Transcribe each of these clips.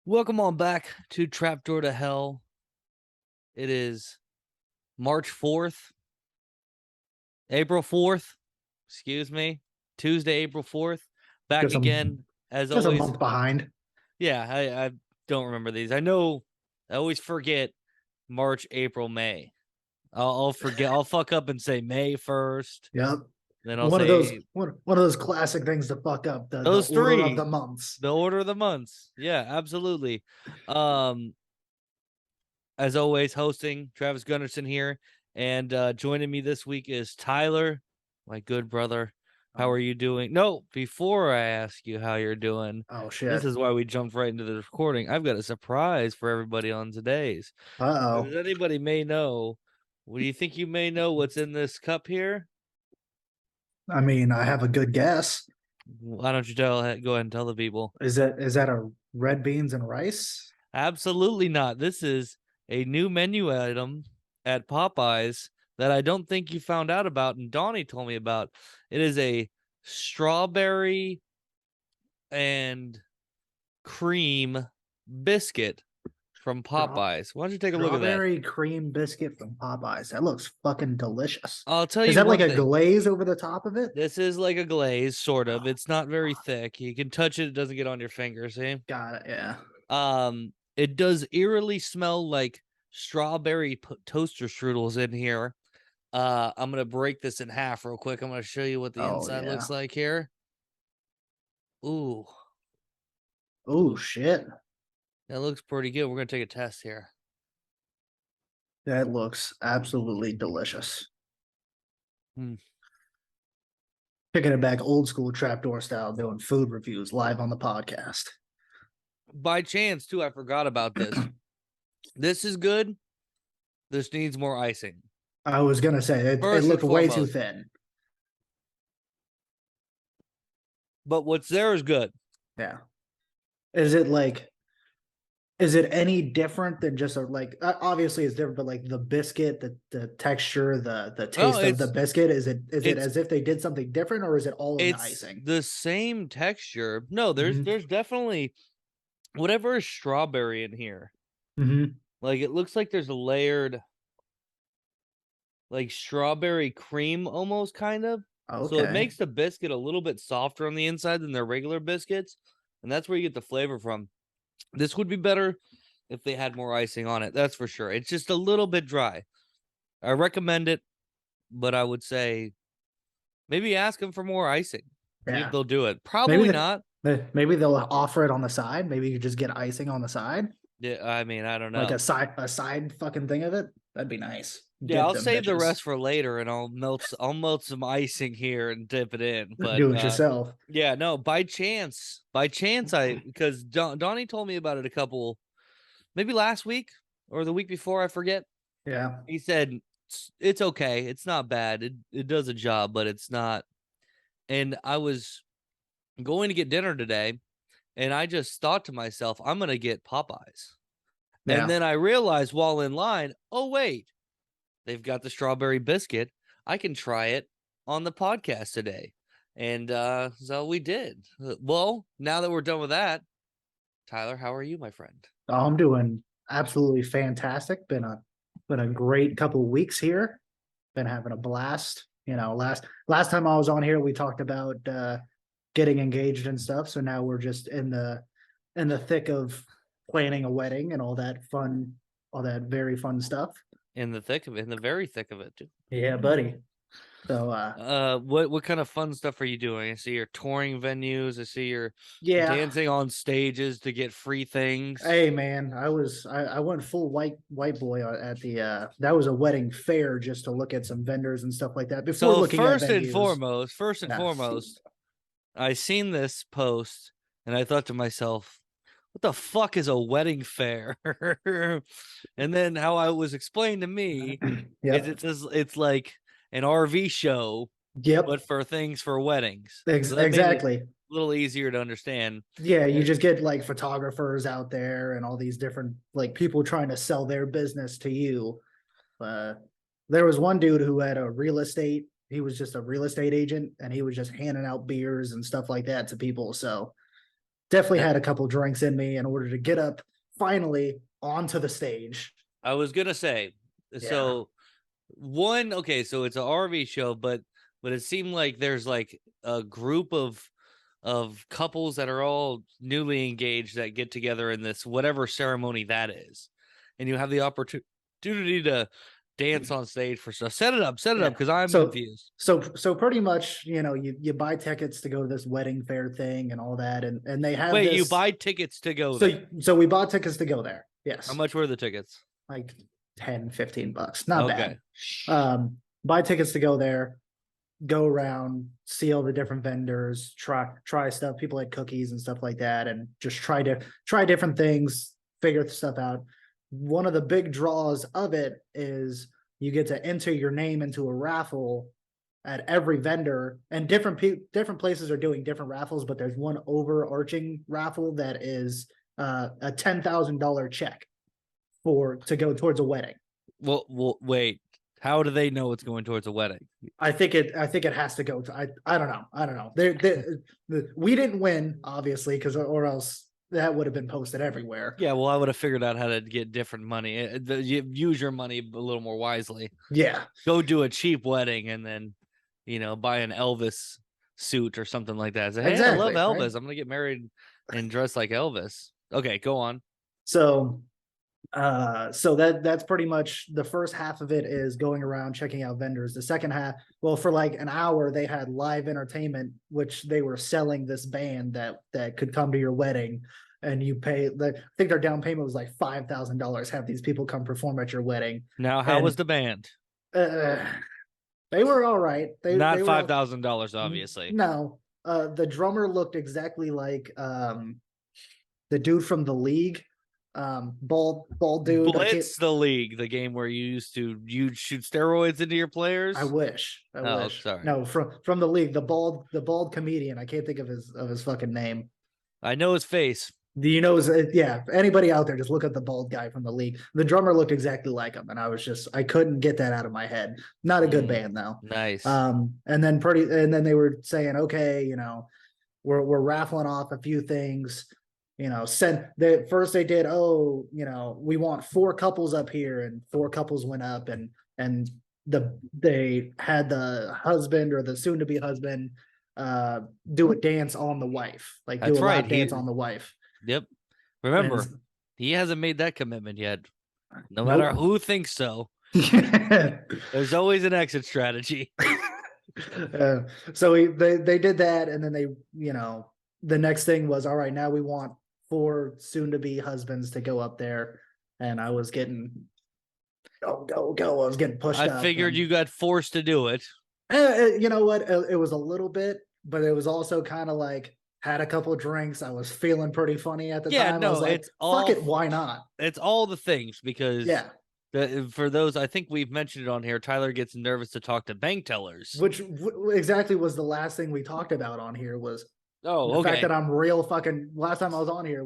Welcome on back to Trapdoor to Hell. It is March 4th, April 4th, excuse me, Tuesday, April 4th. Back Just a, again, as just a always. month behind. Yeah, I don't remember these. I know I always forget March, April, May. I'll forget. I'll fuck up and say May 1st. Yep. Then I'll One of those say one of those classic things to fuck up the those order of three, the months. the order of the months. Yeah, absolutely. As always, hosting Travis Gunnarsson here, and joining me this week is Tyler, my good brother. How are you doing? No, before I ask you how you're doing, Oh this shit. is why we jumped right into the recording. I've got a surprise for everybody on today's. Uh-oh. Does anybody may know? What do you think you may know what's in this cup here? I mean, I have a good guess. Why don't you go ahead and tell the people? Is that a red beans and rice? Absolutely not. This is a new menu item at Popeyes that I don't think you found out about, and Donnie told me about. It is a strawberry and cream biscuit from Popeyes. Why don't you take a look at that? Strawberry cream biscuit from Popeyes. That looks fucking delicious. I'll tell Is you that like one a thing. glaze over the top of it? This is like a glaze, sort of. Oh, It's not very thick. You can touch it; it doesn't get on your finger. See? got it. Yeah. It does eerily smell like strawberry toaster strudels in here. I'm gonna break this in half real quick. I'm gonna show you what the Oh inside yeah. looks like here. Ooh, Oh shit. that looks pretty good. We're gonna take a test here. That looks absolutely delicious. Hmm. Picking it back old school trapdoor style, doing food reviews live on the podcast. By chance, too, I forgot about this. This is good. This needs more icing. I was gonna say it First and looked way too foremost, thin. but what's there is good. Yeah. Is it like is it any different than just a like obviously it's different, but like the biscuit, the texture, the Oh, taste of the biscuit, is it it's as if they did something different or is it all in the it's icing? the same texture. No, there's Mm-hmm. there's definitely whatever is strawberry in here. Mm-hmm. Like it looks like there's a layered like strawberry cream almost kind of. So it Okay. makes the biscuit a little bit softer on the inside than their regular biscuits, and that's where you get the flavor from. This would be better if they had more icing on it. That's for sure. It's just a little bit dry. I recommend it, but I would say maybe ask them for more icing. See if Yeah. they'll do it. Maybe Probably not. maybe they'll offer it on the side. Maybe you just get icing on the side. Yeah, I mean, I don't Like know. a side fucking thing of it. That'd be nice. Yeah, Dip I'll them save the bitches. rest for later and I'll melt some icing here and dip it in. But Do it yourself. yeah, no, by chance I because Donnie told me about it a couple maybe last week or the week before, I forget. Yeah. He said it's okay. It's not bad. It does a job, but it's not. And I was going to get dinner today and I just thought to myself, I'm going to get Popeyes. And Yeah. then I realized while in line, oh wait, they've got the strawberry biscuit. I can try it on the podcast today. And so we did. Well, now that we're done with that, Tyler, how are you, my friend? Oh, I'm doing absolutely fantastic. Been a great couple of weeks here. Been having a blast. Last time I was on here, we talked about getting engaged and stuff. So now we're just in the thick of planning a wedding and all that very fun stuff. In the thick of it, in the very thick of it, too. Yeah, buddy. So What kind of fun stuff are you doing? I see you're touring venues. I see you're yeah. dancing on stages to get free things. Hey man, I went full white boy at the that was a wedding fair just to look at some vendors and stuff like that before So looking at first and venues. foremost, Yeah. I seen this post and I thought to myself, what the fuck is a wedding fair? And then how I was explained to me is Yep. it's like an RV show, Yep. but for things for weddings. So that made it Exactly. a little easier to understand. Yeah, you And just get like photographers out there and all these different like people trying to sell their business to you. Uh, there was one dude who had a real estate. He was just a real estate agent, and he was just handing out beers and stuff like that to people. So definitely had a couple drinks in me in order to get up finally onto the stage. I was gonna say, Yeah. so okay, so it's an RV show, but it seemed like there's like a group of couples that are all newly engaged that get together in this whatever ceremony that is, and you have the opportunity to dance on stage for stuff. Set it up, Yeah. because I'm So confused. so pretty much, you buy tickets to go to this wedding fair thing and all that, and they have Wait, you this. buy tickets to go So there? so we bought tickets to go there. How Yes. much were the tickets? Like 10-15 bucks. Not Okay. bad. Buy tickets to go there, go around, see all the different vendors, try stuff. People had cookies and stuff like that, and just try different things, figure stuff out. One of the big draws of it is you get to enter your name into a raffle at every vendor, and different places are doing different raffles, but there's one overarching raffle that is a $10,000 check to go towards a wedding. Well, wait. How do they know it's going towards a wedding? I think it has to go to. I don't know. We didn't win, obviously, because or else that would have been posted everywhere. Yeah, well, I would have figured out how to get different money. Use your money a little more wisely. Yeah. Go do a cheap wedding and then, buy an Elvis suit or something like that. Say, hey, I love Exactly, Elvis. right? I'm gonna get married and dress like Elvis. Okay, go on. So so that's pretty much the first half of it is going around checking out vendors. The second half, well, for like an hour they had live entertainment, which they were selling this band that could come to your wedding, and you pay. I think their down payment was like $5,000. Have these people come perform at your wedding. Now, how was the band? uh, they were all right. Not They were $5,000, obviously. no. The drummer looked exactly like the dude from The League. Bald dude. Blitz the League, the game where you shoot steroids into your players. I wish. Sorry. No, from The League, the bald comedian. I can't think of his fucking name. I know his face. Do you know? Yeah. Anybody out there, just look at the bald guy from The League. The drummer looked exactly like him, and I couldn't get that out of my head. Not a good band though. Nice. And then they were saying, okay, we're raffling off a few things. First they did, we want 4 couples up here, and 4 couples went up, and they had the husband or the soon to be husband do a dance on the wife, like That's do a right. lap dance on the wife. Yep. Remember, he hasn't made that commitment yet. No matter who thinks so. There's always an exit strategy. So they did that, and then they, the next thing was, all right, now we want 4 soon-to-be husbands to go up there, and I was getting go. I was getting pushed up. I figured you got forced to do it. You know what? It was a little bit, but it was also kind of like had a couple of drinks. I was feeling pretty funny at the time. No, I was like, it's all, fuck it, why not? It's all the things, because for those, I think we've mentioned it on here, Tyler gets nervous to talk to bank tellers. Which exactly was the last thing we talked about on here was the fact that I'm real fucking. Last time I was on here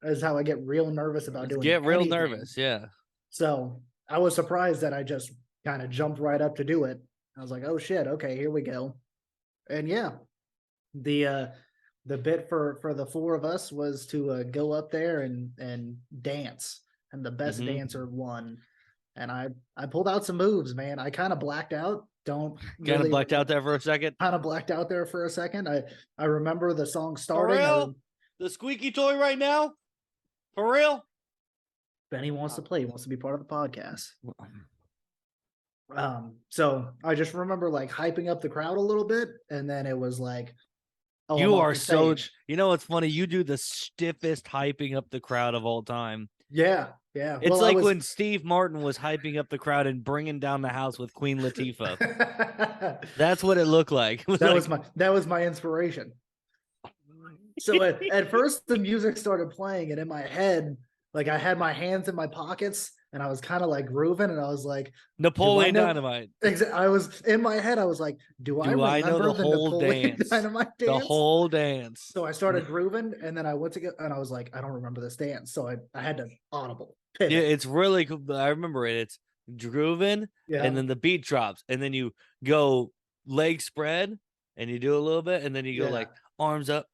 is how I get real nervous about doing. Get real anything. nervous, yeah. So I was surprised that I just kind of jumped right up to do it. I was like, oh shit, okay, here we go. And yeah, the bit for the 4 of us was to go up there and dance, and the best dancer won. And I pulled out some moves, man. I kind of blacked out. Kind of blacked out there for a second. Kind of blacked out there for a second. I remember the song starting. For real? The squeaky toy right now? For real? Benny wants to play. He wants to be part of the podcast. So I just remember like hyping up the crowd a little bit, and then it was like, oh, you are so. It's funny. You do the stiffest hyping up the crowd of all time. Yeah. It's like when Steve Martin was hyping up the crowd and bringing down the house with Queen Latifah. That's what it looked like. That was my inspiration. So at first the music started playing, and in my head, like I had my hands in my pockets, and I was kind of like grooving, and I was like, Napoleon Dynamite. I was in my head, I was like, do I know the whole dance? Dynamite dance? The whole dance. So I started grooving, and then I went to get, and I was like, I don't remember this dance. So I had to audible. Pivot. Yeah, it's really cool. I remember it. It's grooving, and then the beat drops, and then you go leg spread, and you do a little bit, and then you go like arms up,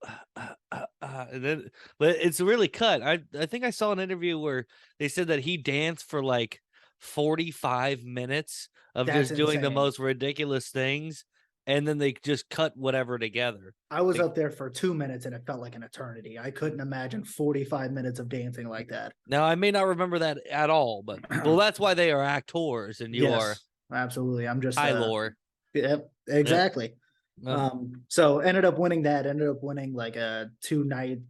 and then, but it's really cut. I think I saw an interview where they said that he danced for like 45 minutes of That's just doing the insane. most ridiculous things, and then they just cut whatever together. I was Like, up there for 2 minutes and it felt like an eternity. I couldn't imagine 45 minutes of dancing like that. now I may not remember that at all, but well, that's why they are actors and you are Yes, absolutely. I'm just high lore. yep, Yeah. exactly. So ended up winning that, ended up winning like a 2 night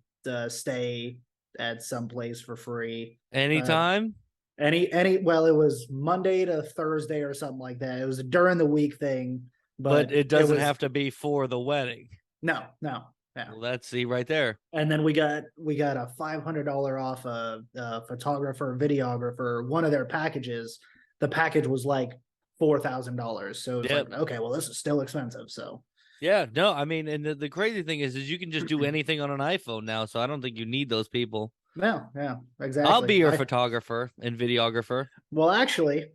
stay at some place for free. Anytime, Well, it was Monday to Thursday or something like that. It was a during the week thing, but but it it doesn't was have to be for the wedding. no, no, no. Well, that's see right there. And then we got a $500 off a photographer, videographer, one of their packages. The package was like $4,000. So it's Yep. like, okay, well, this is still expensive. So Yeah, no, I mean, and the crazy thing is you can just do anything on an iPhone now, so I don't think you need those people. yeah, exactly. I'll be your photographer and videographer, Well, actually,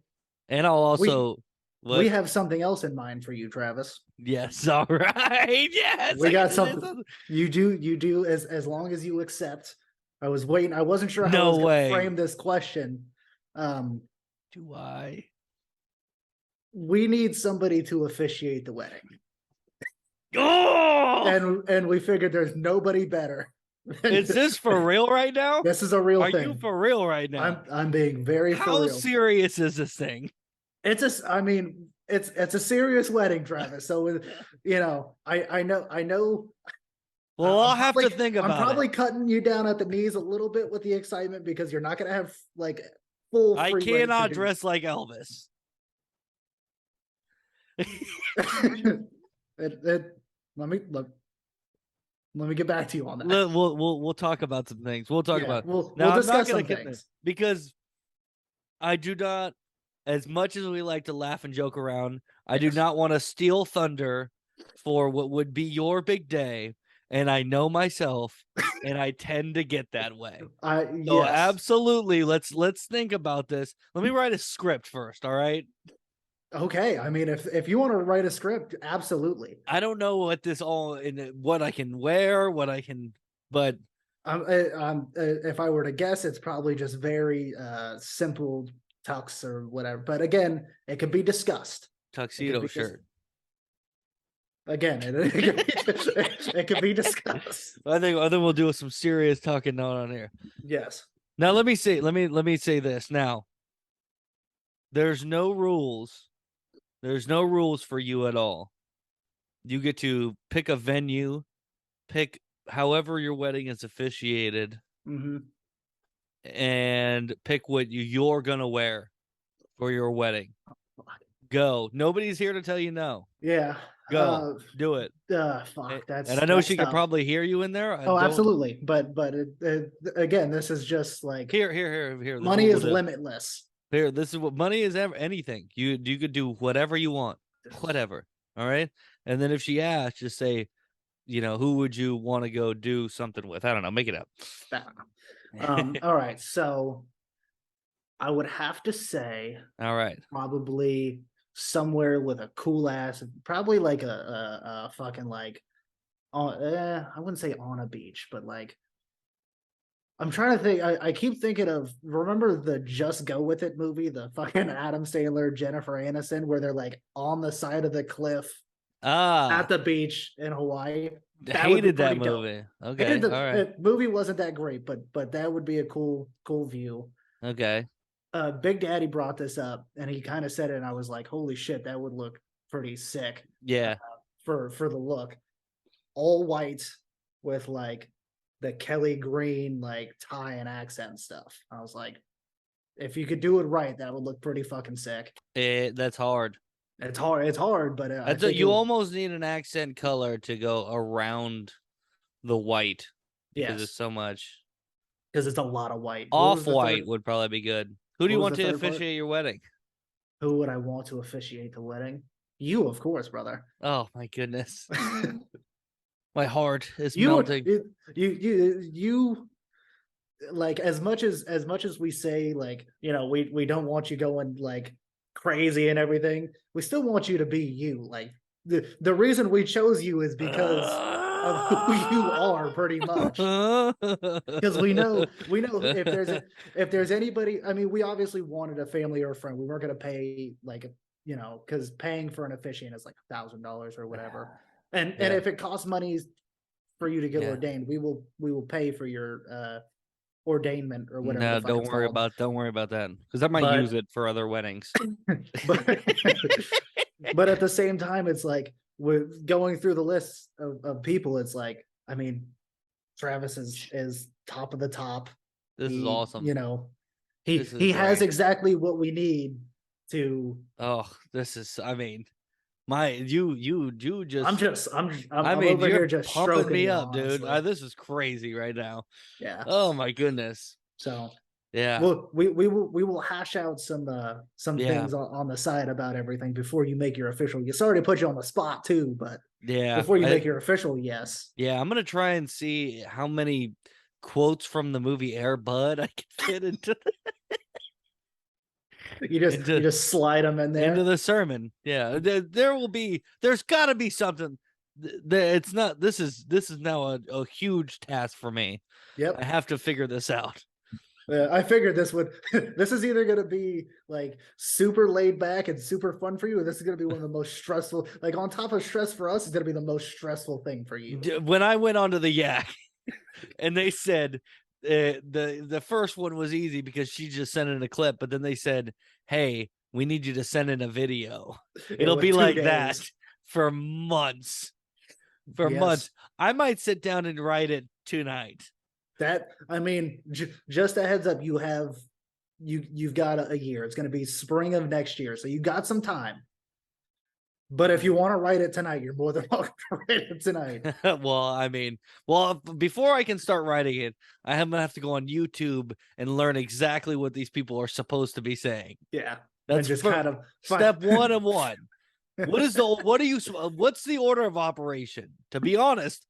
and I'll we also we what? have something else in mind for you, Travis. Yes, all right, yes, We I get got to do something. You do as long as you accept. I was waiting. I wasn't sure how I No was going to way. frame this question. Do I? We need somebody to officiate the wedding. Oh, And we figured there's nobody better. is this for real right now? This is a real Are thing. you for real right now? I'm being very for How real. serious is this thing? I mean, it's a serious wedding, Travis. So I know. Well, I'll have to think about I'm probably it. cutting you down at the knees a little bit with the excitement because you're not going to have like full I free reign cannot to dress like Elvis. let me get back to you on that. We'll talk about some things. We'll talk about. We'll Now, I'm not discuss gonna some get things because I do not, as much as we like to laugh and joke around, I do not want to steal thunder for what would be your big day, and I know myself, and I tend to get that way. So yes, absolutely, let's think about this. Let me write a script first, all right? okay. I mean, if you want to write a script, absolutely. I don't know what this all in what I can wear, what I can, but if I were to guess, it's probably just very simple tux or whatever. But again, it could be discussed. tuxedo shirt. Again, it could be discussed. I think we'll do some serious talking now on here. Yes. Now let me say this. Now, there's no rules. There's no rules for you at all. You get to pick a venue, pick however your wedding is officiated, and pick what you're gonna wear for your wedding. Go. Nobody's here to tell you no. Yeah. Go. Do it. Fuck. And I know she could probably hear you in there. Oh, absolutely. But again, this is just like here. Money is limitless. Here, this is what money is. Anything you could do whatever you want, whatever. All right. And then if she asks, just say, who would you want to go do something with? I don't know. Make it up. I don't know. All right. So I would have to say, all right, probably somewhere with a cool ass, probably like a fucking like, I wouldn't say on a beach, but like, I'm trying to think. I keep thinking of, remember the Just Go With It movie, the fucking Adam Sandler, Jennifer Aniston, where they're like on the side of the cliff at the beach in Hawaii. Hated that movie. Dope. Okay, all right. The movie wasn't that great, but that would be a cool view. Okay. Big Daddy brought this up, and he kind of said it, and I was like, "Holy shit, that would look pretty sick." Yeah. For the look, all white with like the Kelly Green like tie and accent stuff. I was like, if you could do it right, that would look pretty fucking sick. That's hard. It's hard, but you almost need an accent color to go around the white because it's so much. Because it's a lot of white. Off-white would probably be good. Who do you want to officiate your wedding? Who would I want to officiate the wedding? You, of course, brother. Oh my goodness. My heart is melting. You like, as much as we say, like, we don't want you going like crazy and everything, we still want you to be you. Like the reason we chose you is because of who you are, pretty much. Because we know if there's anybody. I mean, we obviously wanted a family or a friend. We weren't going to pay like, because paying for an officiant is like $1,000 or whatever. And if it costs money for you to get ordained, we will pay for your ordainment or whatever. No, the fuck it's called. don't worry about that, because I might use it for other weddings. but at the same time, it's like with going through the list of people, it's like, I mean, Travis is top of the top. This is awesome. He has exactly what we need to. Oh, this is. I mean, you just. I'm over here just pumping me up, honestly. dude. This is crazy right now. Yeah. Oh my goodness. So yeah. Well, we will hash out some things on the side about everything before you make your official. Sorry to put you on the spot too, but before you make your official, yes. Yeah, I'm gonna try and see how many quotes from the movie Air Bud I can fit into. You just slide them in there into the sermon. Yeah, there's got to be something. It's not. This is now a huge task for me. Yep, I have to figure this out. I figured this is either going to be like super laid back and super fun for you, or this is going to be one of the most stressful. Like on top of stress for us, it's going to be the most stressful thing for you. When I went onto the yak, and they said the first one was easy because she just sent in a clip, but then they said, "Hey, we need you to send in a video." It'll be like that for months. For months, I might sit down and write it tonight. That, I mean, just a heads up, you've got a year. It's going to be spring of next year, so you got some time. But if you want to write it tonight, you're more than welcome to write it tonight. Before I can start writing it, I'm gonna have to go on YouTube and learn exactly what these people are supposed to be saying. Yeah, that's just kind of step 1 of 1. What's the order of operation? To be honest,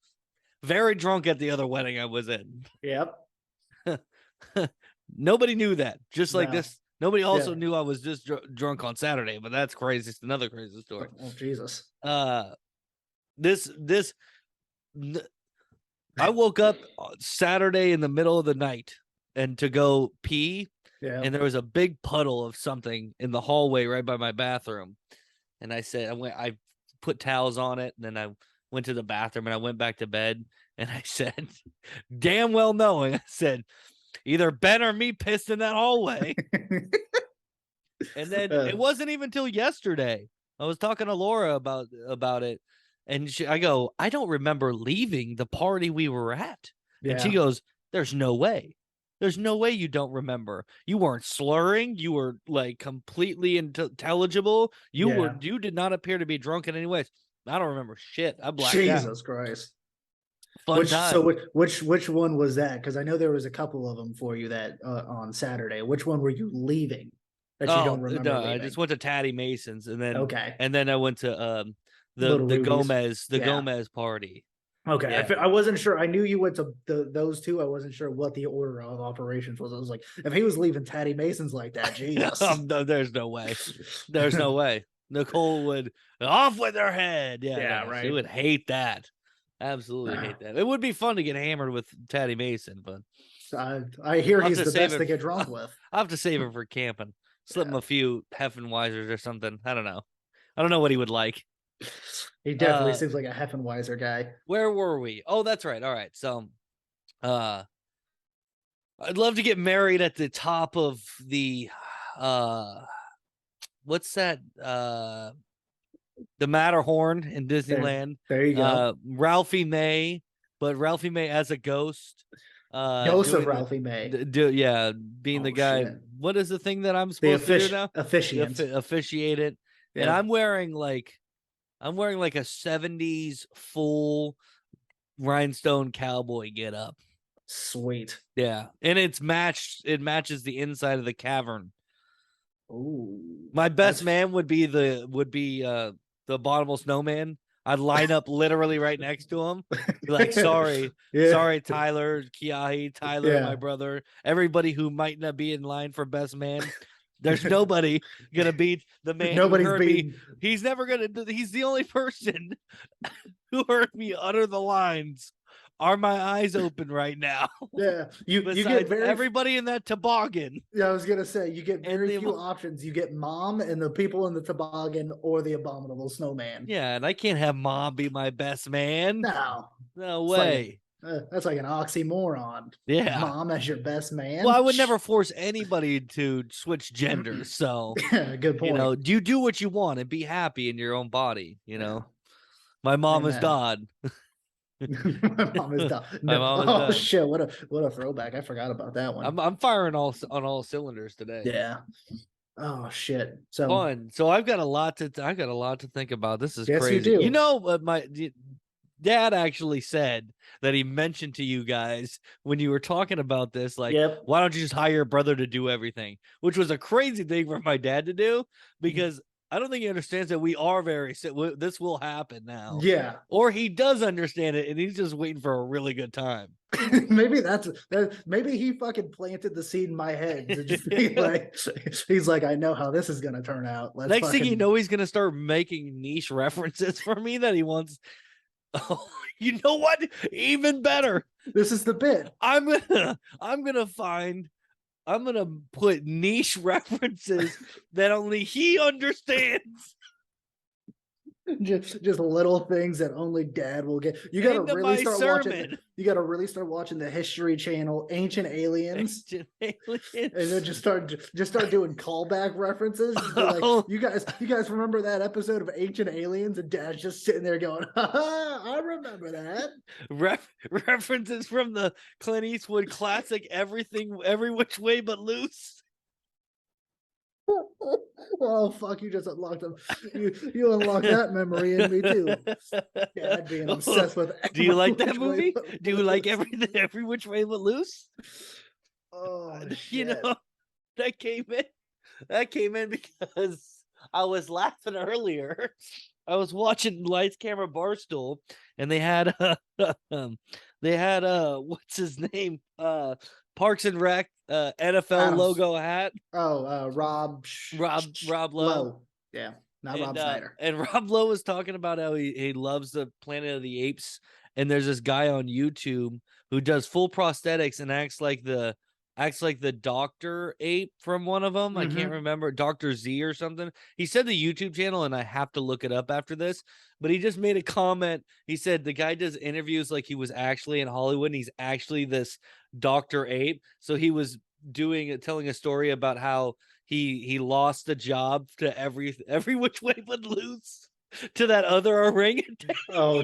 very drunk at the other wedding I was in. Yep. Nobody knew that. Just like this. Nobody also knew I was just drunk on Saturday, but that's crazy. It's another crazy story. Oh, Jesus. I woke up Saturday in the middle of the night and to go pee, and there was a big puddle of something in the hallway right by my bathroom. And I said, I put towels on it, and then I went to the bathroom and I went back to bed, and I said, damn well knowing, I said, either Ben or me pissed in that hallway. And then it wasn't even till yesterday. I was talking to Laura about it, and I go, I don't remember leaving the party we were at. And she goes, there's no way. There's no way you don't remember. You weren't slurring. You were like completely intelligible. You did not appear to be drunk in any way. I don't remember shit. I blacked out. Jesus Christ. Fun time. So which one was that? Because I know there was a couple of them for you that on Saturday. Which one were you leaving that you don't remember? No, I just went to Tatty Mason's, and then and then I went to the Gomez party. Okay, yeah. I wasn't sure. I knew you went to those two. I wasn't sure what the order of operations was. I was like, if he was leaving Tatty Mason's like that, Jesus. No, there's no way. There's no way. Nicole would off with her head. Yeah, right. She would hate that. Absolutely hate that. It would be fun to get hammered with Tatty Mason, but I hear he's the best to get drunk with. I'll have to save him for camping. Slip him a few Heffenweisers or something. I don't know. I don't know what he would like. He definitely seems like a Heffenweiser guy. Where were we? Oh, that's right. All right. So, I'd love to get married at the top of the, what's that? The Matterhorn in Disneyland. There you go. Ralphie May, but Ralphie May as a ghost. Ghost of Ralphie May. Being the guy. Shit. What is the thing that I'm supposed to do now? Officiant. Officiate it. Yeah. And I'm wearing like a 70s full rhinestone cowboy get up. Sweet. Yeah. And it matches the inside of the cavern. Ooh. My best man would be the Abominable Snowman. I'd line up literally right next to him. Be like, sorry, Tyler, Kiahi, my brother, everybody who might not be in line for best man. There's nobody gonna beat the man who Nobody's heard me. beating. He's never gonna. He's the only person who heard me utter the lines. Are my eyes open right now? Yeah, you get Besides very everybody in that toboggan. Yeah, I was gonna say you get And very the few options. You get mom and the people in the toboggan or the abominable snowman. Yeah, and I can't have mom be my best man. No, No it's like way. that's like an oxymoron. Yeah. Mom as your best man. Well, I would never force anybody to switch genders. So, Yeah, good point. you do what you want and be happy in your own body. My mom is Amen. God. My mom is done. My No. mom is Oh done. shit! What a throwback. I forgot about that one. I'm firing on all cylinders today. Yeah. Oh shit. So Fun. So I've got a lot to think about. This is yes, crazy. you do. What my dad actually said that he mentioned to you guys when you were talking about this, like, Yep. why don't you just hire your brother to do everything? Which was a crazy thing for my dad to do because I don't think he understands that we are this will happen now. Yeah. Or he does understand it and he's just waiting for a really good time. Maybe maybe he fucking planted the seed in my head to just be like, he's like, I know how this is gonna turn out. Next thing you know, he's gonna start making niche references for me that he wants. Oh, you know what? Even better. This is the bit. I'm gonna put niche references that only he understands just little things that only dad will get. You gotta into really my start sermon. watching. You gotta really start watching the History Channel, Ancient Aliens, Ancient Aliens. and then just start doing callback references. Just be like, Oh. you guys remember that episode of Ancient Aliens? And dad's just sitting there going, I remember that. References from the Clint Eastwood classic, Every Which Way But Loose. Oh fuck! You just unlocked them. You unlocked that memory in me too. Dad being obsessed with. Do you like that movie? Do you like Every Which Way But Loose? Oh shit! You know, that came in because I was laughing earlier. I was watching Lights Camera Barstool, and they had what's his name? Parks and Rec NFL logo hat. Oh, Rob Lowe. Yeah, not Rob Schneider. And Rob Lowe was talking about how he loves the Planet of the Apes, and there's this guy on YouTube who does full prosthetics and acts like the Dr. Ape from one of them. I can't remember, Dr. Z or something. He said the YouTube channel, and I have to look it up after this, but he just made a comment. He said the guy does interviews like he was actually in Hollywood, and he's actually this Dr. Ape. So he was telling a story about how he lost the job to Every Which Way But Loose to that other orangutan. Oh,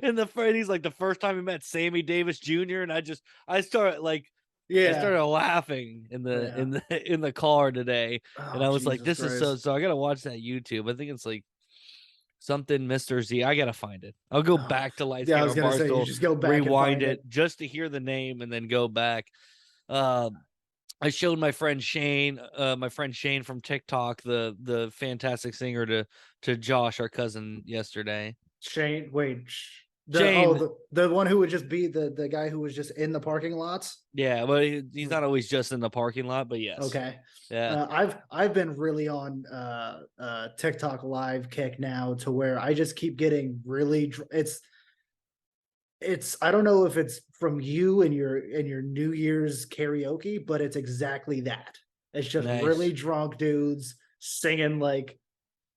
And he's like, the first time he met Sammy Davis Jr. and I started laughing in the car today. And I was like, this is so I gotta watch that YouTube. I think it's like something Mr. Z. I gotta find it. I'll go back to Lights Camera Barstool, you just go back, rewind it just to hear the name and then go back. I showed my friend Shane from TikTok, the fantastic singer, to Josh, our cousin, yesterday. Shane, wait. Shane, the one who would just be the guy who was just in the parking lots. Yeah, but he's not always just in the parking lot, but yes. Okay. Yeah. I've been really on TikTok live kick now to where I just keep getting really it's I don't know if it's from you and your New Year's karaoke, but it's exactly that. It's just really drunk dudes singing, like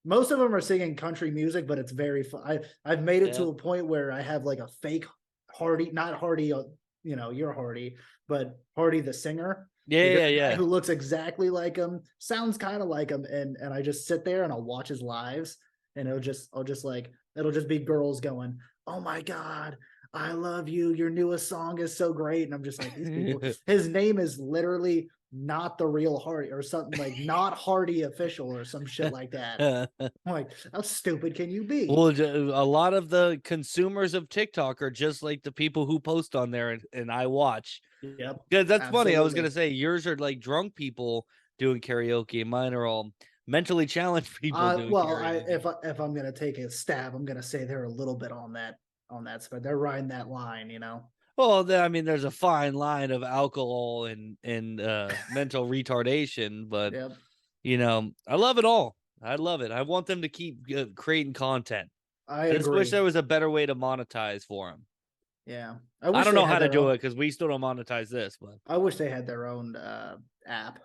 most of them are singing country music, but it's very fun. I've made it to a point where I have like a fake Hardy, not Hardy, you're Hardy, but Hardy the singer. Yeah. Who looks exactly like him, sounds kind of like him, and I just sit there and I'll watch his lives, and it'll just be girls going, "Oh my God, I love you. Your newest song is so great." And I'm just like, these people, his name is literally not the real Hardy or something, like not Hardy official or some shit like that. I'm like, how stupid can you be? Well, a lot of the consumers of TikTok are just like the people who post on there, and I watch. Yep. Because that's funny. I was going to say yours are like drunk people doing karaoke, and mine are all mentally challenged people doing karaoke. If I'm going to take a stab, I'm going to say they're a little bit on that spot. They're riding that line, Well, I mean, there's a fine line of alcohol and mental retardation, but Yep. I love it all. I love it. I want them to keep creating content. I I just wish agree. there was a better way to monetize for them. Yeah. I I wish don't they know had how to their do own it because we still don't monetize this, but I wish they had their own app.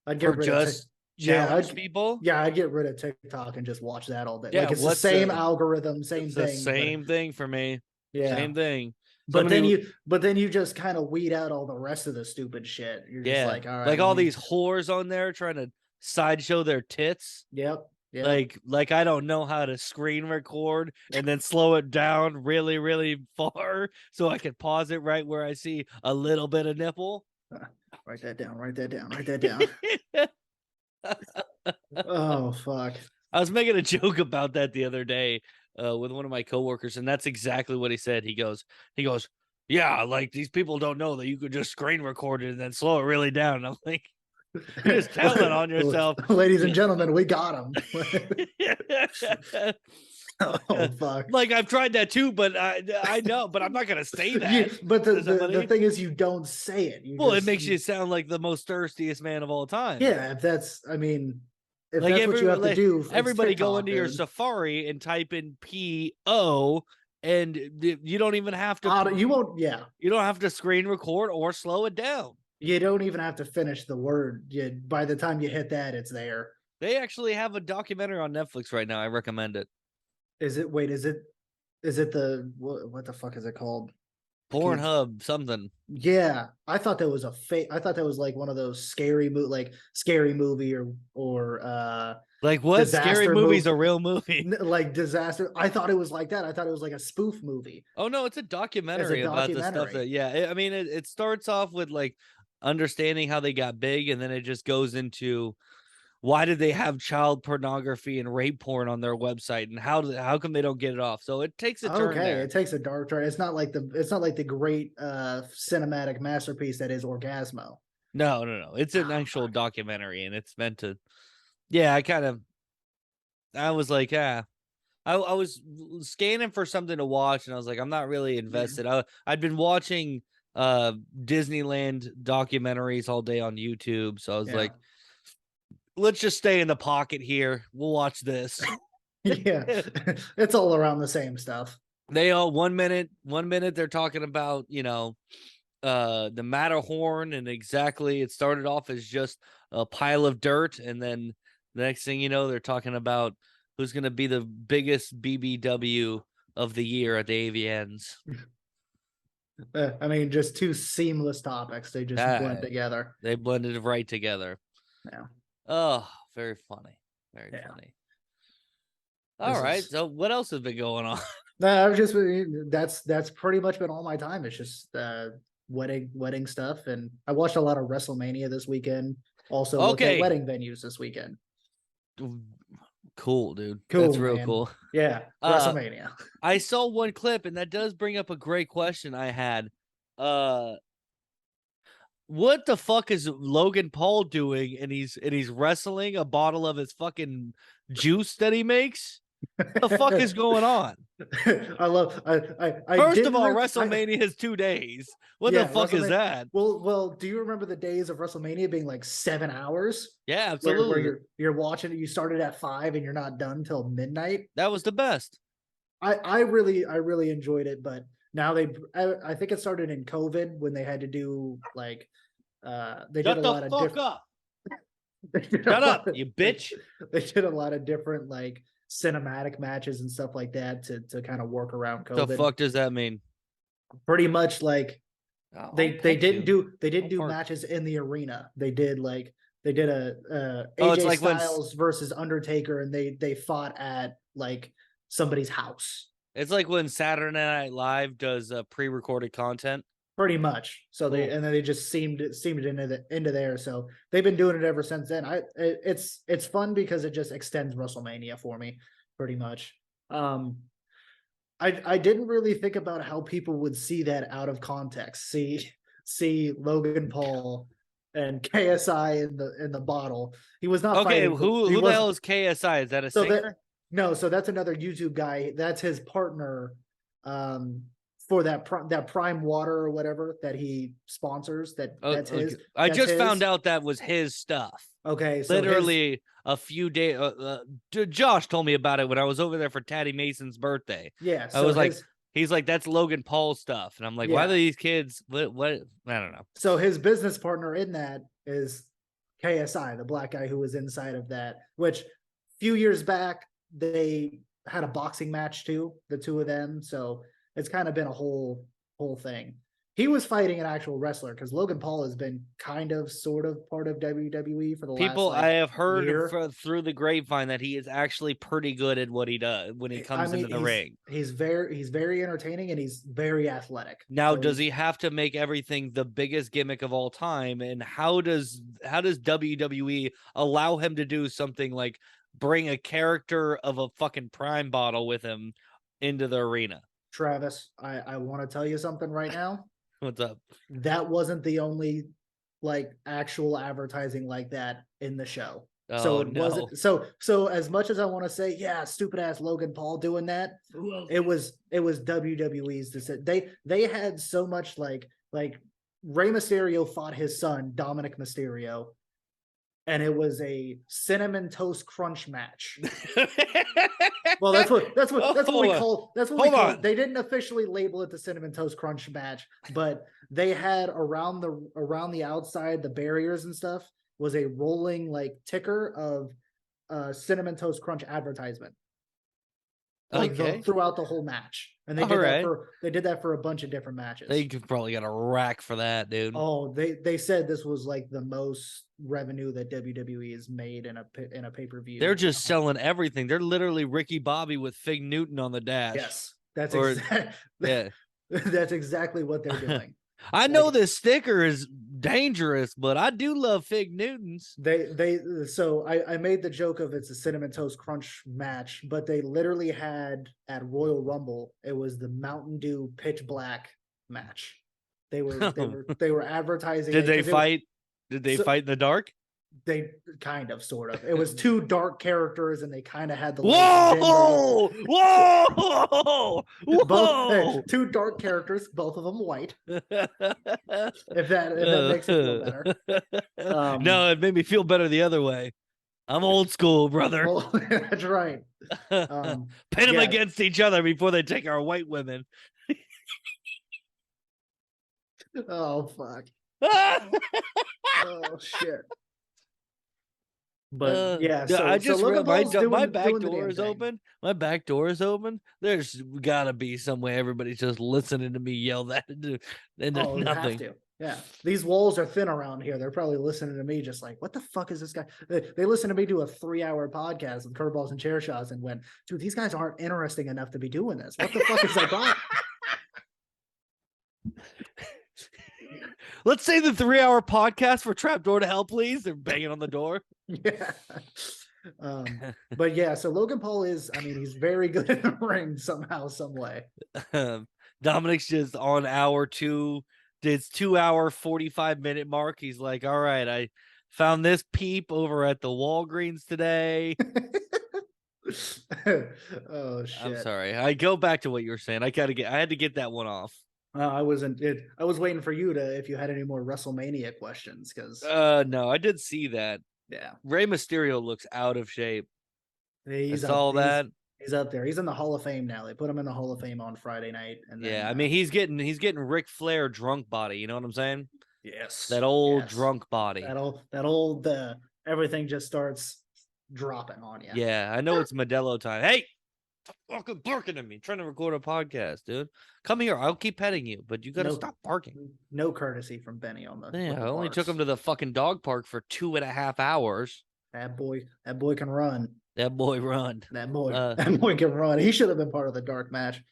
I'd for get rid of just yeah, challenge people, I'd get rid of TikTok and just watch that all day. yeah, Like it's the what's same algorithm, same it's the thing, but same thing for me. yeah. Same thing. But Somebody, then you just kind of weed out all the rest of the stupid shit. You're just yeah, like, all right, like let all me these whores on there trying to sideshow their tits. Yep. Yep. Like I don't know how to screen record and then slow it down really, really far so I can pause it right where I see a little bit of nipple. Write that down, write that down, write that down. Oh fuck. I was making a joke about that the other day with one of my coworkers, and that's exactly what he said. He goes, yeah, like these people don't know that you could just screen record it and then slow it really down. And I'm like, you're just telling on yourself. Ladies and gentlemen, we got him. Oh fuck. Like I've tried that too, but I know, but I'm not gonna say that. But the thing is, you don't say it. It makes you sound like the most thirstiest man of all time. Yeah, if that's what you have to like, do, everybody TikTok, go into your Safari and type in PO, and you don't even have to. You won't. Yeah, you don't have to screen record or slow it down. You don't even have to finish the word. By the time you hit that, it's there. They actually have a documentary on Netflix right now. I recommend it. Is it? Wait, is it the what the fuck is it called? Pornhub something. Yeah, I thought that was a fake. I thought that was like one of those scary movie or like what scary movie's a real movie, like disaster. I thought it was like that. I thought it was like a spoof movie. Oh no, it's a documentary about the stuff that I mean it starts off with like understanding how they got big, and then it just goes into why did they have child pornography and rape porn on their website, and how come they don't get it off? So it takes a turn there. It takes a dark turn. It's not like the great cinematic masterpiece that is Orgasmo. No. It's an actual documentary, and it's meant to. Yeah, I was like, I was scanning for something to watch, and I was like, I'm not really invested. I'd been watching Disneyland documentaries all day on YouTube, so I was like, let's just stay in the pocket here. We'll watch this. Yeah, it's all around the same stuff. They all 1 minute they're talking about the Matterhorn, and exactly it started off as just a pile of dirt, and then the next thing you know, they're talking about who's going to be the biggest BBW of the year at the AVNs. I mean, just two seamless topics. They just blend together. They blended right together. Yeah. Oh, very funny. Very funny. All right. So what else has been going on? No, I've just that's pretty much been all my time. It's just wedding stuff, and I watched a lot of WrestleMania this weekend. Also, looked at wedding venues this weekend. Cool, dude. That's real cool. Yeah, WrestleMania. I saw one clip, and that does bring up a great question I had. What the fuck is Logan Paul doing? And he's wrestling a bottle of his fucking juice that he makes. What the fuck is going on? I love. First of all, WrestleMania is 2 days. What the fuck is that? Well, do you remember the days of WrestleMania being like 7 hours? Yeah, absolutely. Where you're watching it. You started at 5 and you're not done till midnight. That was the best. I really enjoyed it, but now I think it started in COVID when they had to do like they did a lot of different. Shut up, you bitch. They did a lot of different like cinematic matches and stuff like that to kind of work around COVID. The fuck does that mean? Pretty much like they didn't do matches in the arena. They did a AJ Styles versus Undertaker, and they fought at like somebody's house. It's like when Saturday Night Live does pre-recorded content. Pretty much. So then they just seamed it into there. So they've been doing it ever since then. It's fun because it just extends WrestleMania for me, pretty much. I didn't really think about how people would see that out of context. See Logan Paul and KSI in the bottle. He was not okay. fighting, Who the hell is KSI? Is that a singer? No, so that's another YouTube guy. That's his partner. for that Prime Water or whatever that he sponsors. That's Okay. his. I That's just found his. out that was his stuff. Okay, so Literally a few days. Josh told me about it when I was over there for Taddy Mason's birthday. yeah, I so was like, he's like, that's Logan Paul's stuff, and I'm like, why are these kids? What? I don't know. So his business partner in that is KSI, the black guy who was inside of that. Which a few years back they had a boxing match too, the two of them. So it's kind of been a whole thing. He was fighting an actual wrestler because Logan Paul has been kind of sort of part of WWE for the People last I have heard year. through the grapevine that he is actually pretty good at what he does when he comes into the ring. He's very entertaining and he's very athletic. Now, So does he have to make everything the biggest gimmick of all time? And how does WWE allow him to do something like bring a character of a fucking Prime bottle with him into the arena? Travis, I want to tell you something right now. What's up? That wasn't the only like actual advertising like that in the show. So it wasn't so as much as I want to say, yeah, stupid ass Logan Paul doing that, it was WWE's decision. They had so much like Rey Mysterio fought his son, Dominic Mysterio, and it was a cinnamon toast crunch match. Well, that's what we call they didn't officially label it the cinnamon toast crunch match, but they had around the outside, the barriers and stuff, was a rolling like ticker of cinnamon toast crunch advertisement. Like throughout the whole match. And they did that for a bunch of different matches. They could probably get a rack for that, dude. Oh, they said this was like the most revenue that WWE has made in a pay-per-view. They're just selling everything. They're literally Ricky Bobby with Fig Newton on the dash. Yes, that's exactly what they're doing. I know this sticker is dangerous, but I do love Fig Newtons. So I made the joke of it's a cinnamon toast crunch match, but they literally had at Royal Rumble, it was the Mountain Dew pitch black match. They were advertising. Did they fight? Did they fight in the dark? They kind of, sort of. It was two dark characters, and they kind of had the whoa. Two dark characters, both of them white. if that makes it feel better. No, it made me feel better the other way. I'm old school, brother. Well, that's right. Pin them against each other before they take our white women. Oh fuck. Oh shit. But I just realized my back door is open. My back door is open. There's gotta be some way everybody's just listening to me yell that into nothing. Have to. Yeah, these walls are thin around here. They're probably listening to me just like, what the fuck is this guy? They listen to me do a 3-hour podcast with curveballs and chair shots and went, dude, these guys aren't interesting enough to be doing this. What the fuck is that about? Let's say the 3-hour podcast for Trapdoor to Hell, please. They're banging on the door. Yeah. But yeah, so Logan Paul is, he's very good in the ring somehow, some way. Dominic's just on hour 2. It's 2-hour 45-minute mark. He's like, all right, I found this peep over at the Walgreens today. Oh shit. I'm sorry. I go back to what you were saying. I had to get that one off. I was waiting for you if you had any more WrestleMania questions, because no, I did see that. Yeah, Rey Mysterio looks out of shape. He's up there. He's in the Hall of Fame now. They put him in the Hall of Fame on Friday night. And then, he's getting Ric Flair drunk body. You know what I'm saying? Yes, that old drunk body. That old everything just starts dropping on you. Yeah, I know it's Modelo time. Hey, stop fucking barking at me. I'm trying to record a podcast, dude. Come here. I'll keep petting you, but you gotta stop barking. No courtesy from Benny on the. Yeah, I only took him to the fucking dog park for 2.5 hours. That boy can run. That boy run. That boy can run. He should have been part of the dark match.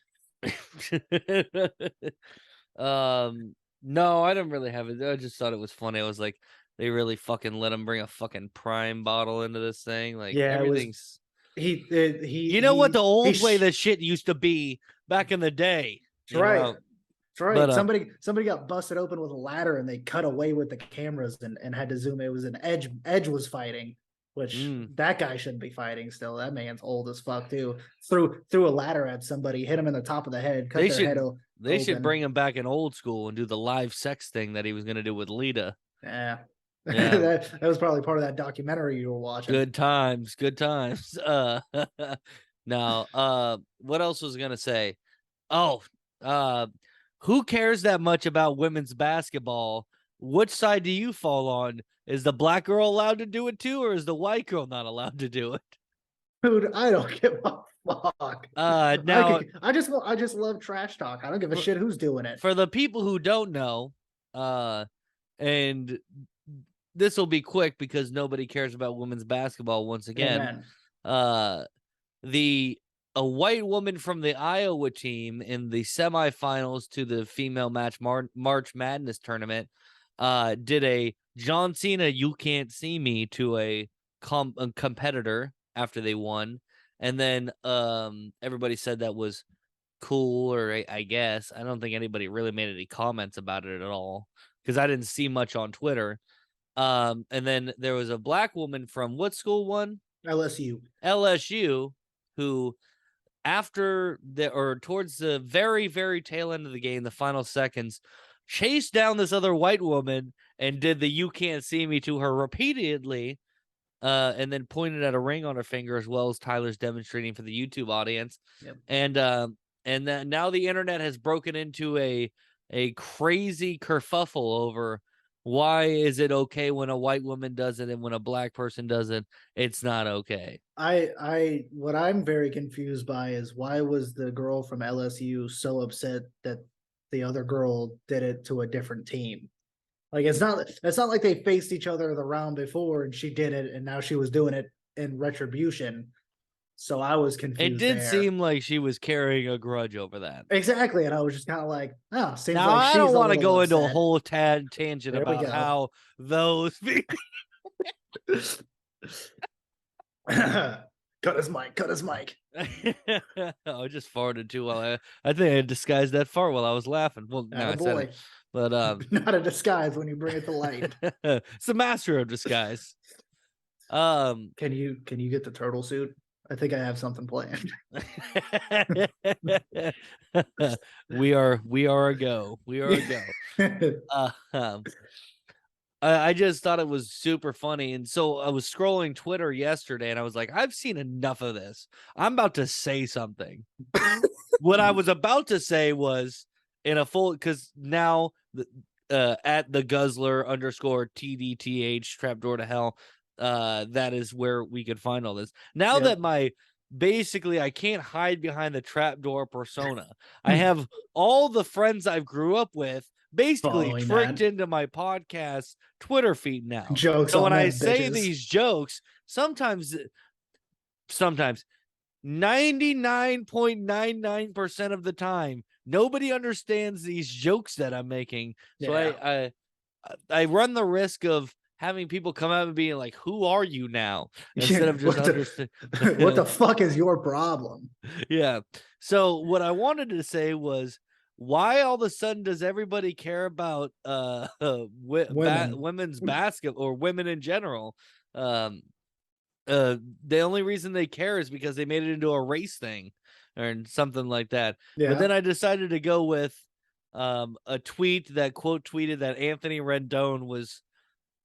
No, I didn't really have it. I just thought it was funny. I was like, they really fucking let him bring a fucking Prime bottle into this thing. Like, everything's. You know what the old way that shit used to be back in the day. That's right. That's right. But, somebody got busted open with a ladder and they cut away with the cameras and had to zoom. It was an Edge was fighting, which that guy shouldn't be fighting still. That man's old as fuck too. Threw a ladder at somebody, hit him in the top of the head, cut their head open. They should bring him back in old school and do the live sex thing that he was going to do with Lita. Yeah. that was probably part of that documentary you were watching. Good times. Now, what else was I gonna say? Oh, who cares that much about women's basketball? Which side do you fall on? Is the black girl allowed to do it too, or is the white girl not allowed to do it? Dude, I don't give a fuck. Now I just love trash talk. I don't give a shit who's doing it. For the people who don't know, and this will be quick because nobody cares about women's basketball once again. Amen. A white woman from the Iowa team in the semifinals to the female March Madness tournament did a John Cena "You Can't See Me" to a competitor after they won, and then everybody said that was cool, or I guess. I don't think anybody really made any comments about it at all because I didn't see much on Twitter. And then there was a black woman from what school won? LSU, who towards the very, very tail end of the game, the final seconds, chased down this other white woman and did the "You Can't See Me" to her repeatedly, and then pointed at a ring on her finger, as well as Tyler's demonstrating for the YouTube audience. Yep. And then now the internet has broken into a crazy kerfuffle over why is it okay when a white woman does it and when a black person does it, it's not okay. What I'm very confused by is why was the girl from LSU so upset that the other girl did it to a different team? Like it's not like they faced each other the round before and she did it and now she was doing it in retribution. So I was confused. It did seem like she was carrying a grudge over that. Exactly. And I was just kind of like, oh, seems now, like I don't want to go into a whole tangent there about how those people cut his mic. I just farted too well. I think I disguised that fart while I was laughing. Well, no, I said it. But not a disguise when you bring it to light. It's a master of disguise. Can you get the turtle suit? I think I have something planned. We are a go. I just thought it was super funny. And so I was scrolling Twitter yesterday and I was like, I've seen enough of this. I'm about to say something. What I was about to say was in a full, because now at the Guzzler _TDTH trapdoor to hell, that is where we could find all this. Now that I can't hide behind the trapdoor persona. I have all the friends I grew up with basically tricked into my podcast Twitter feed now. Jokes. So when I say these jokes, sometimes 99.99% of the time, nobody understands these jokes that I'm making. So I run the risk of having people come out and being like, "Who are you now?" Instead of just what the fuck is your problem? Yeah. So what I wanted to say was, why all of a sudden does everybody care about women's basketball or women in general? The only reason they care is because they made it into a race thing or something like that. Yeah. But then I decided to go with a tweet that quote tweeted that Anthony Rendon was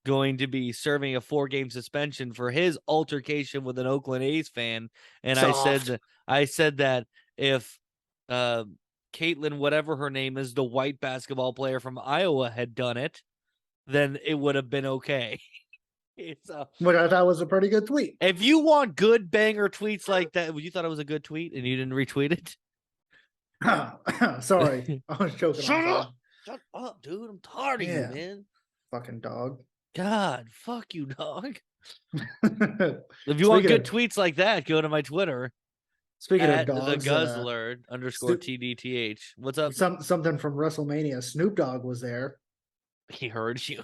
going to be serving a 4-game suspension for his altercation with an Oakland A's fan. And I said that if Caitlin, whatever her name is, the white basketball player from Iowa, had done it, then it would have been okay. But I thought was a pretty good tweet. If you want good banger tweets like that, you thought it was a good tweet and you didn't retweet it? Sorry. I was joking. Shut up, dude. I'm tired of you, man. Fucking dog. God, fuck you, dog. If you want good tweets like that, go to my Twitter. Speaking of dogs, the Guzzler _TDTH. What's up? Something from Wrestlemania. Snoop Dogg was there. He heard you.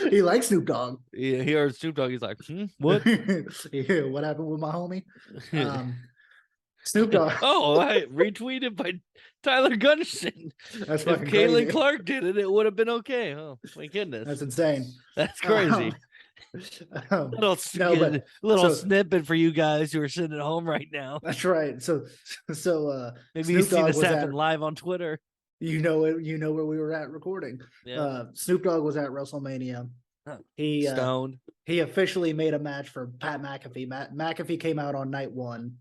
He likes Snoop Dogg. Yeah, he heard Snoop Dogg. He's like, what? Yeah, what happened with my homie? Snoop Dogg. Oh, I retweeted by Tyler Gunderson. That's fucking if crazy. Caitlin Clark did it, it would have been okay. Oh my goodness, that's insane. That's crazy. Little no, but little so snippet for you guys who are sitting at home right now. that's right. So Maybe you Snoop see Dogg this was happen at live on Twitter. you know where we were at recording. Yeah. Snoop Dogg was at WrestleMania. Huh. He Stoned. he officially made a match for Pat McAfee. McAfee came out on night one,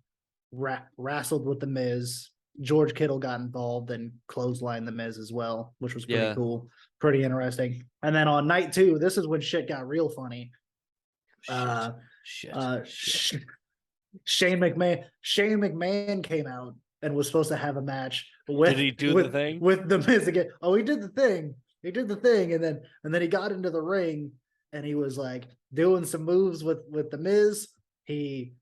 wrestled with the Miz. George Kittle got involved and clotheslined the Miz as well, which was pretty Yeah. cool, pretty interesting. And then on night two, this is when shit got real funny. Shit. Shane McMahon came out and was supposed to have a match with Did he do the thing? with the Miz again. Oh, he did the thing. He did the thing, and then he got into the ring and he was like doing some moves with the Miz. He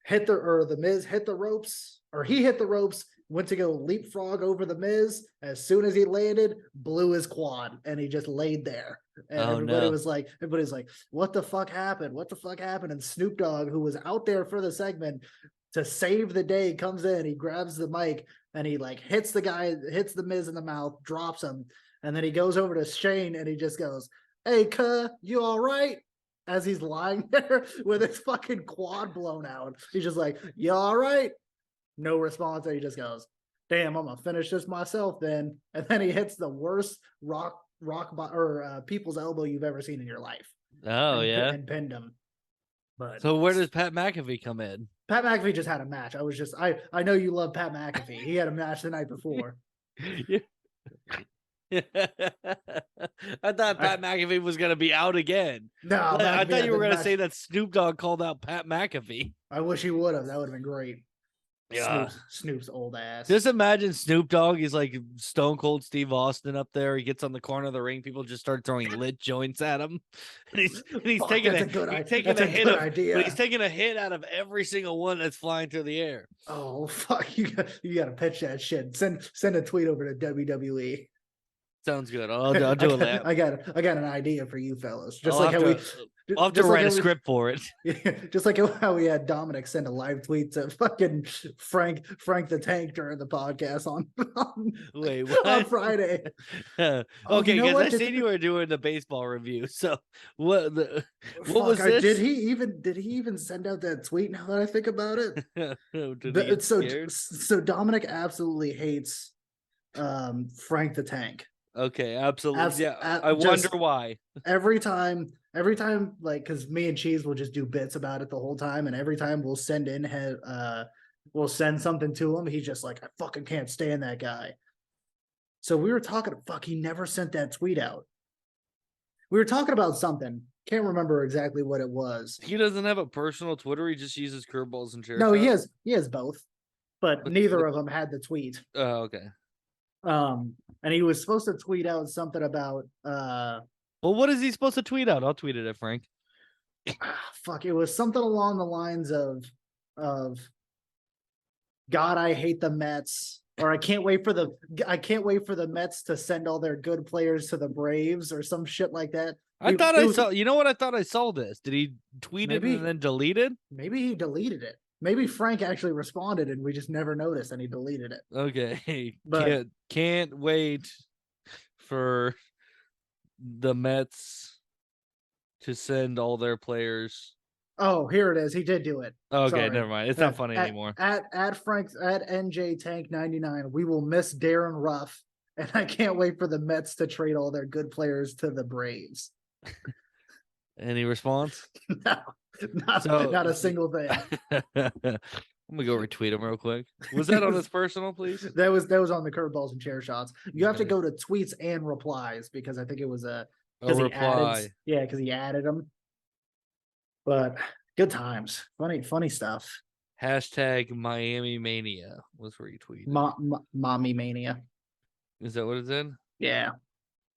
hit the Miz hit the ropes, or he hit the ropes, went to go leapfrog over the Miz. As soon as he landed, blew his quad, and he just laid there. And everybody's like, what the fuck happened? What the fuck happened? And Snoop Dogg, who was out there for the segment to save the day, comes in, he grabs the mic, and he like hits the Miz in the mouth, drops him, and then he goes over to Shane and he just goes, "Hey, cuh, you all right?" As he's lying there with his fucking quad blown out. He's just like, "You all right?" No response. And he just goes, "Damn, I'm gonna finish this myself then." And then he hits the worst people's elbow you've ever seen in your life. Oh, and pinned him. But so where does Pat McAfee come in? Pat McAfee just had a match. I know you love Pat McAfee. He had a match the night before. I thought Pat McAfee was gonna be out again. No, I thought you were gonna say that Snoop Dogg called out Pat McAfee. I wish he would have. That would have been great. Yeah. Snoop's old ass. Just imagine Snoop Dogg. He's like Stone Cold Steve Austin up there. He gets on the corner of the ring. People just start throwing lit joints at him. And he's taking a hit. But he's taking a hit out of every single one that's flying through the air. Oh fuck! You got to pitch that shit. Send a tweet over to WWE. Sounds good. I'll do it. I got an idea for you fellas. I'll have to write a script for it. Just like how we had Dominic send a live tweet to fucking Frank the Tank during the podcast on Friday. Okay, because I seen you were doing the baseball review. So what was this? Did he even send out that tweet? Now that I think about it, so Dominic absolutely hates Frank the Tank. Okay, absolutely. I wonder why. Every time, like, because me and Cheese will just do bits about it the whole time, and every time we'll send something to him, he's just like, "I fucking can't stand that guy." So we were talking. Fuck, he never sent that tweet out. We were talking about something. Can't remember exactly what it was. He doesn't have a personal Twitter. He just uses curveballs and chair No, shots. he has both, but neither of them had the tweet. Oh, okay. And he was supposed to tweet out something about well, what is he supposed to tweet out? I'll tweet it at Frank. Fuck, it was something along the lines of God, I hate the Mets, or I can't wait for the Mets to send all their good players to the Braves, or some shit like that. I thought I saw, you know what? I thought I saw this. Did he tweet it and then delete it? Maybe he deleted it. Maybe Frank actually responded and we just never noticed and he deleted it. Okay. But can't wait for the Mets to send all their players. Oh, here it is. He did do it. Okay, sorry. Never mind. It's not funny anymore. At Frank's at NJ Tank 99, we will miss Darren Ruff, and I can't wait for the Mets to trade all their good players to the Braves. Any response? No. Not a single thing. I'm gonna go retweet him real quick. Was that on his personal, please? That was on the curveballs and chair shots. You have to go to tweets and replies, because I think it was a reply. Because he added them. But good times, funny stuff. Hashtag Miami Mania was where you tweeted. Mommy Mania. Is that what it's in? Yeah,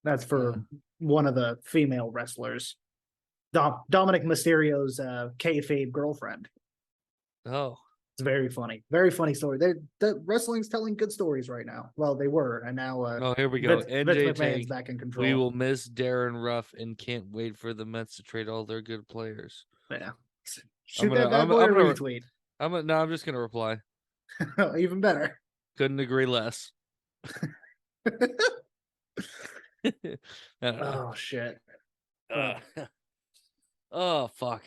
that's for one of the female wrestlers. Dominic Mysterio's kayfabe girlfriend. Oh, it's very funny story. The wrestling's telling good stories right now. Well, they were, and now. Oh, here we go. Vince McMahon's back in control. We will miss Darren Ruff and can't wait for the Mets to trade all their good players. Yeah, shoot that bad boy or retweet. I'm just gonna reply. Even better. Couldn't agree less. Oh shit. Oh fuck.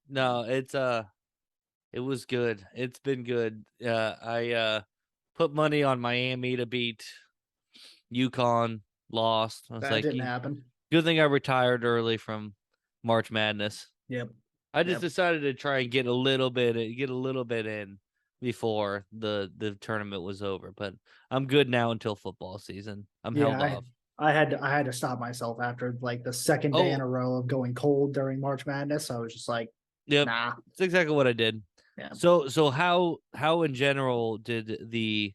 No, it was good. It's been good. I put money on Miami to beat UConn, lost. I was That like, didn't happen. good thing I retired early from March Madness. Yep. I just Yep. decided to try and get a little bit in before the tournament was over. But I'm good now until football season. I'm Yeah, held off. I had to stop myself after like the second day in Oh, a row of going cold during March Madness. I was just like, yep. nah. That's exactly what I did. Yeah. So how in general did the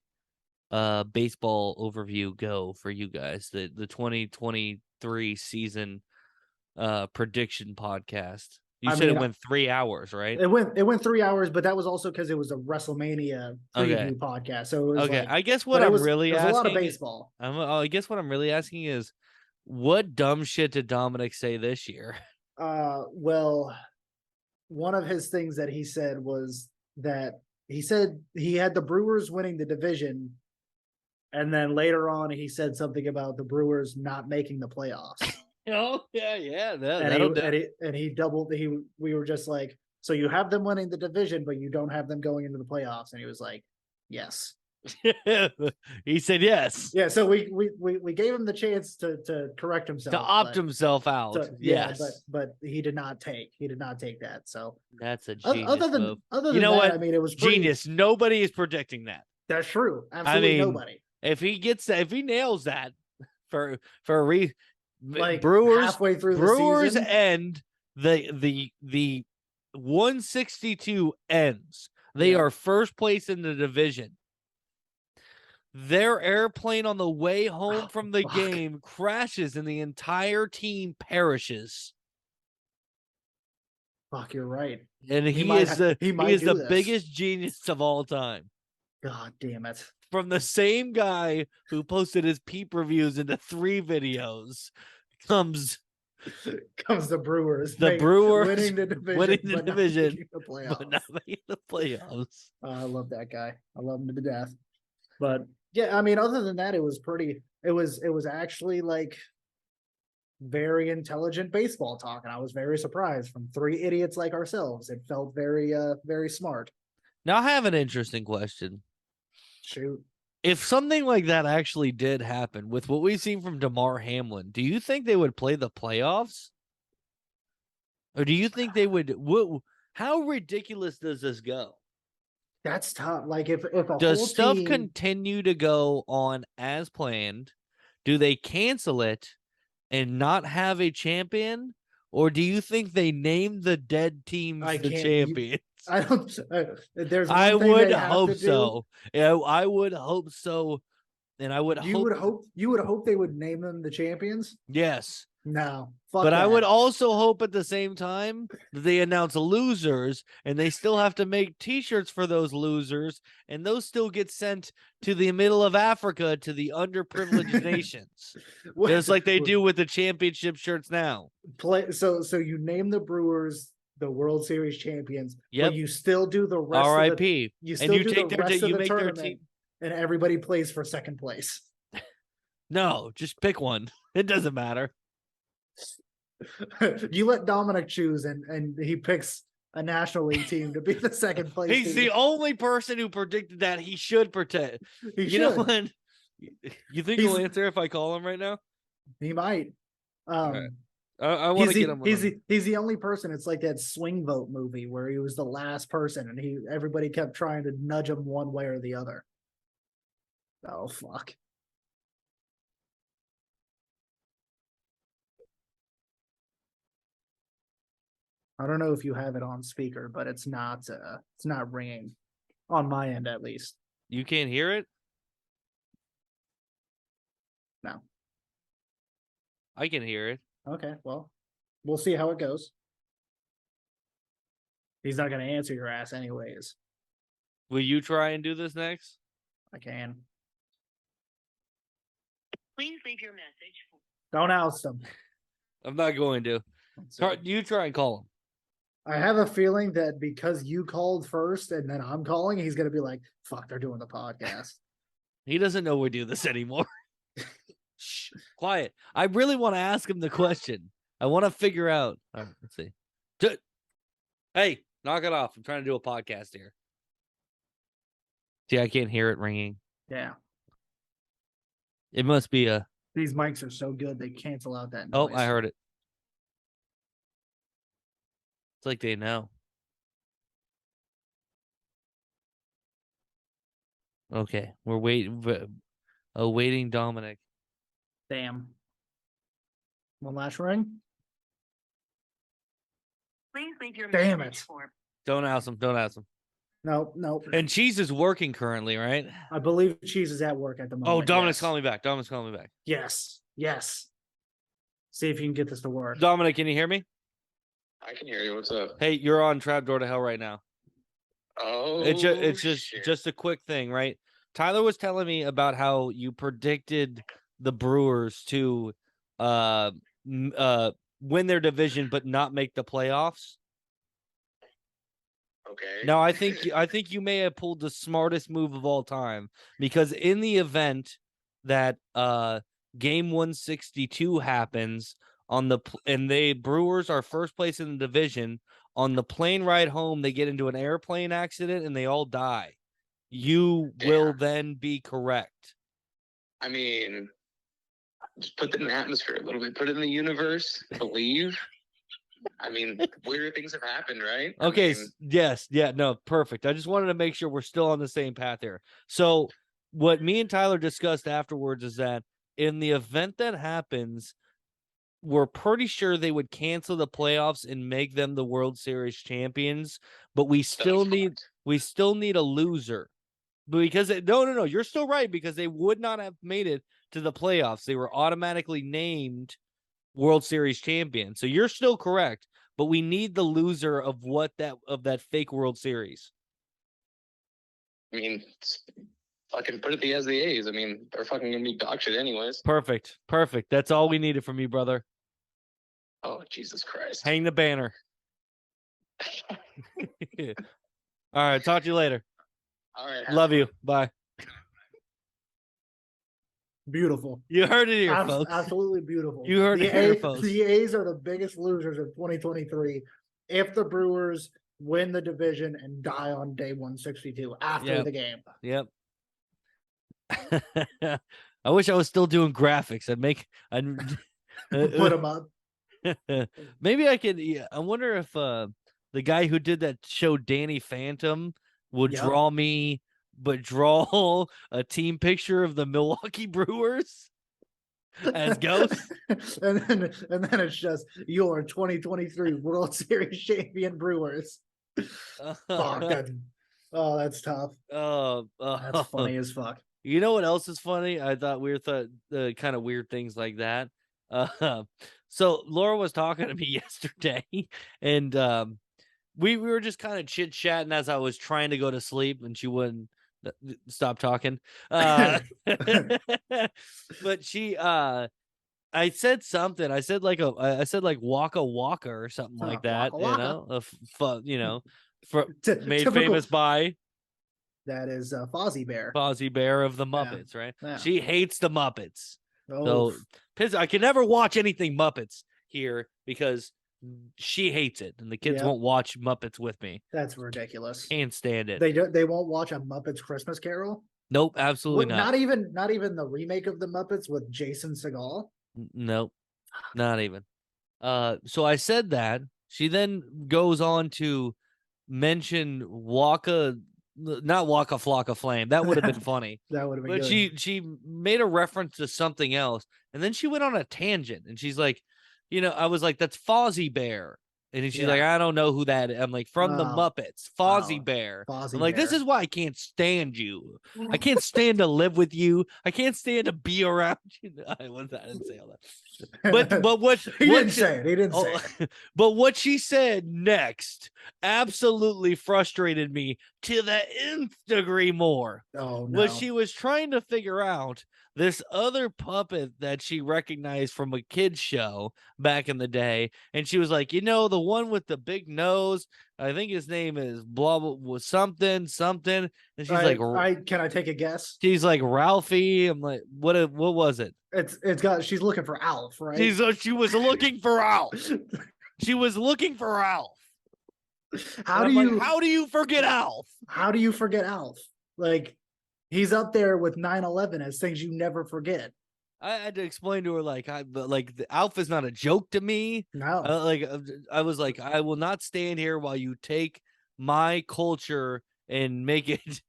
baseball overview go for you guys? The 2023 season prediction podcast. You I said it mean, went 3 hours, right? it went 3 hours, but that was also because it was a WrestleMania Okay. preview podcast. So it was Okay. like, I guess what but I'm it really was a lot of asking baseball. I guess what I'm really asking is what dumb shit did Dominic say this year? Well, one of his things that he said was that he said he had the Brewers winning the division, and then later on he said something about the Brewers not making the playoffs. Oh, yeah. And he That'll do. he doubled he we were just like, so you have them winning the division, but you don't have them going into the playoffs. And he was like, yes. He said yes. Yeah, so we gave him the chance to correct himself. To opt himself out. Yes. but he did not take that. So That's a genius move. other You than know that, what? I mean, it was pretty, Genius. Nobody is predicting that. that's true. I Absolutely mean, nobody. if he gets that, if he nails that for a re Like Brewers halfway through the Brewers season. end the 162 ends. They Yep. are first place in the division. Their airplane on the way home from the fuck. game crashes and the entire team perishes. Fuck, you're right. And He he is the do this. biggest genius of all time. God damn it. From the same guy who posted his peep reviews into 3 videos comes the Brewers. the Brewers winning the division, but not making the playoffs. I love that guy. I love him to death. But yeah, I mean, other than that, it was pretty. It was actually like very intelligent baseball talk, and I was very surprised from 3 idiots like ourselves. It felt very smart. Now I have an interesting question. Shoot. If something like that actually did happen with what we've seen from DeMar Hamlin, do you think they would play the playoffs? Or do you think they would? How ridiculous does this go? That's tough. Like if a Does whole stuff team, continue to go on as planned? Do they cancel it and not have a champion? Or do you think they name the dead teams the champions? I don't. There's. I would hope so. Yeah, I would hope so, and I would hope. You would hope they would name them the champions. Yes. No, fuck but that. I would also hope at the same time that they announce losers, and they still have to make T-shirts for those losers, and those still get sent to the middle of Africa to the underprivileged nations, just like they do with the championship shirts now. So you name the Brewers the World Series champions. Yep. But you still do the rest. R.I.P. You still do the rest of the make tournament, their team, and everybody plays for second place. No, just pick one. It doesn't matter. You let Dominic choose, and he picks a National League team to be the second place. He's team. the only person who predicted that he should protect. Know what? You think he'll answer if I call him right now? He might. Right. I want to get him. He's the only person. It's like that Swing Vote movie where he was the last person, and everybody kept trying to nudge him one way or the other. Oh fuck. I don't know if you have it on speaker, but it's not ringing on my end, at least. You can't hear it? No. I can hear it. Okay, well, we'll see how it goes. He's not going to answer your ass anyways. Will you try and do this next? I can. Please leave your message. Don't oust him. I'm not going to. You try and call him. I have a feeling that because you called first and then I'm calling, he's going to be like, fuck, they're doing the podcast. He doesn't know we do this anymore. Shh, quiet. I really want to ask him the question. I want to figure out. All right, let's see. Hey, knock it off. I'm trying to do a podcast here. See, I can't hear it ringing. Yeah. It must be a... These mics are so good they cancel out that noise. Oh, I heard it. It's like they know. Okay, we're awaiting Dominic. Damn. One last ring. Please leave your Damn message it. for Don't ask him. Don't ask him. Nope. And Cheese is working currently, right? I believe Cheese is at work at the moment. Oh, Dominic's yes. calling me back. Dominic's calling me back. Yes. See if you can get this to work. Dominic, can you hear me? I can hear you. What's up? Hey, you're on Trapdoor to Hell right now. Oh, It's shit. just a quick thing, right? Tyler was telling me about how you predicted the Brewers to win their division but not make the playoffs. Okay. Now, I think you may have pulled the smartest move of all time, because in the event that game 162 happens and the Brewers are first place in the division, on the plane ride home they get into an airplane accident and they all die. You will then be correct. I mean, just put it in the atmosphere a little bit. Put it in the universe. Believe. I mean, weird things have happened, right? Okay. I mean, Yes. Yeah. No. Perfect. I just wanted to make sure we're still on the same path here. So, what me and Tyler discussed afterwards is that in the event that happens, we're pretty sure they would cancel the playoffs and make them the World Series champions. But we still need a loser, because no, you're still right, because they would not have made it to the playoffs. They were automatically named World Series champion. So you're still correct, but we need the loser of that fake World Series. I mean, fucking put it as the A's. I mean, they're fucking gonna be dog shit anyways. Perfect. That's all we needed from you, brother. Oh, Jesus Christ. Hang the banner. All right, talk to you later. All right. Love you. Bye. Beautiful. You heard it here, folks. Absolutely beautiful. You heard it here, folks. The A's are the biggest losers of 2023 if the Brewers win the division and die on day 162 after the game. Yep. I wish I was still doing graphics. I'd Put them up. Maybe I could. Yeah, I wonder if the guy who did that show, Danny Phantom, would draw a team picture of the Milwaukee Brewers as ghosts. and then it's just your 2023 World Series champion Brewers. Fuck, that's tough. That's funny as fuck. You know what else is funny? I thought kind of weird things like that. So Laura was talking to me yesterday, and we were just kind of chit chatting as I was trying to go to sleep, and she wouldn't stop talking. But she, I said something. I said like Waka Waka or something like that. Waka Waka. Made famous by. That is Fozzie Bear. Fozzie Bear of the Muppets, right? Yeah. She hates the Muppets. Oh. So I can never watch anything Muppets here because she hates it, and the kids won't watch Muppets with me. That's ridiculous. Can't stand it. They won't watch a Muppets Christmas Carol? Nope, absolutely not. Not even the remake of the Muppets with Jason Segel? Nope, not even. So I said that. She then goes on to mention not Waka Flocka Flame. That would have been funny. That would have been good. But she made a reference to something else, and then she went on a tangent, and she's like, I was like, that's Fozzie Bear. And she's like, I don't know who that is. I'm like, from the Muppets, Fozzie Bear. I'm like, this is why I can't stand you. I can't stand to live with you. I can't stand to be around you. I didn't say all that. But what he didn't say it. He didn't say it. But what she said next absolutely frustrated me to the nth degree more. Oh no. Was she was trying to figure out this other puppet that she recognized from a kid's show back in the day. And she was like, the one with the big nose, I think his name is blah, blah, blah something. And she's can I take a guess? She's like Ralphie. I'm like, what was it? She's looking for Alf, right? She was looking for Alf. She was looking for Alf. How And do I'm you like, how do you forget Alf? how do you forget Alf? Like, he's up there with 9/11 as things you never forget. I had to explain to her but the Alf is not a joke to me. No. I was like, I will not stand here while you take my culture and make it.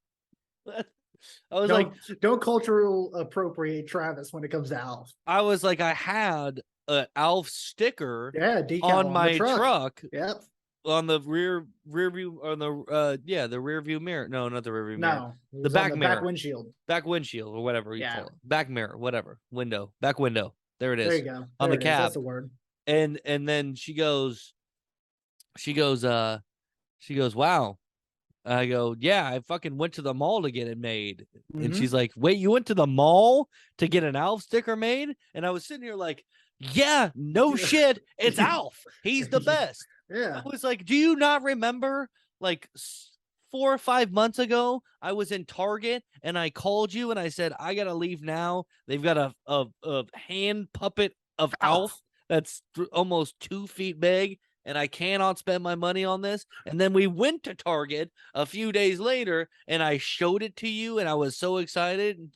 I was like, Don't cultural appropriate Travis when it comes to Alf. I was like, I had an Alf sticker Yeah, decal on the my truck. truck Yep. on the rear view on the rear view mirror. No, not the rear view mirror. No, it The was back on the mirror. back windshield. Back windshield or whatever you Yeah. call it. Back mirror, whatever. Window. Back window. There it is. There you go. On There the it is. cab. That's the word. And then she goes, wow. I go, yeah, I fucking went to the mall to get it made. And Mhm. she's like, wait, you went to the mall to get an Alf sticker made? And I was sitting here like, yeah, no shit. It's Alf. He's the best. Yeah. I was like, do you not remember like 4 or 5 months ago, I was in Target and I called you and I said, I got to leave now. They've got a hand puppet of Alf that's almost 2 feet big. And I cannot spend my money on this. And then we went to Target a few days later and I showed it to you and I was so excited.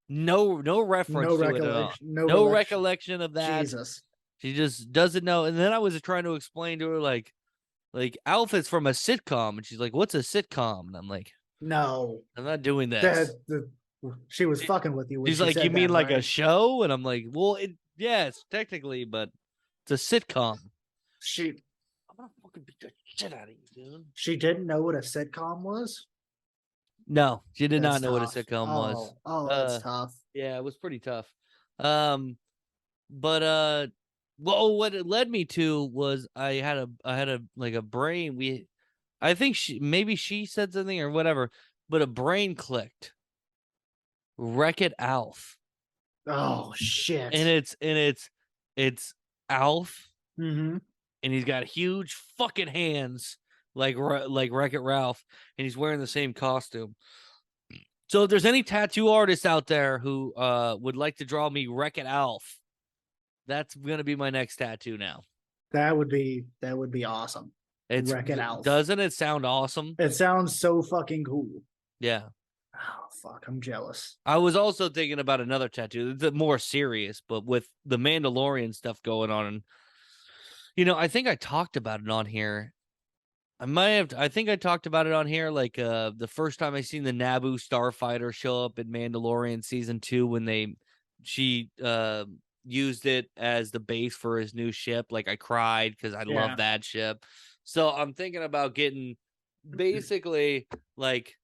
No reference No to it at all. recollection. No recollection of that. Jesus. She just doesn't know. And then I was trying to explain to her like Alf is from a sitcom. And she's like, what's a sitcom? And I'm like, No. I'm not doing this. She was fucking with you. When She's she like, said you mean that, like a right? show? And I'm like, well, yes, technically, but it's a sitcom. I'm gonna fucking beat the shit out of you, dude. She didn't know what a sitcom was? No, she did That's not know what a tough. sitcom was. Oh, that's tough. Yeah, it was pretty tough. But well, what it led me to was I had a like a brain. I think she said something or whatever, but a brain clicked. Wreck-It Alf. Oh shit. And it's Alf, Mm-hmm. and he's got huge fucking hands like Wreck-It Ralph, and he's wearing the same costume. So if there's any tattoo artists out there who would like to draw me Wreck-It Alf, that's gonna be my next tattoo now. That would be awesome. Wreck-It Alf. Doesn't it sound awesome? It sounds so fucking cool. Yeah. Oh fuck, I'm jealous. I was also thinking about another tattoo that's more serious, but with the Mandalorian stuff going on. And, I think I talked about it on here. I think I talked about it on here like the first time I seen the Naboo starfighter show up in Mandalorian season 2 when she used it as the base for his new ship. Like I cried because I love that ship. So I'm thinking about getting basically like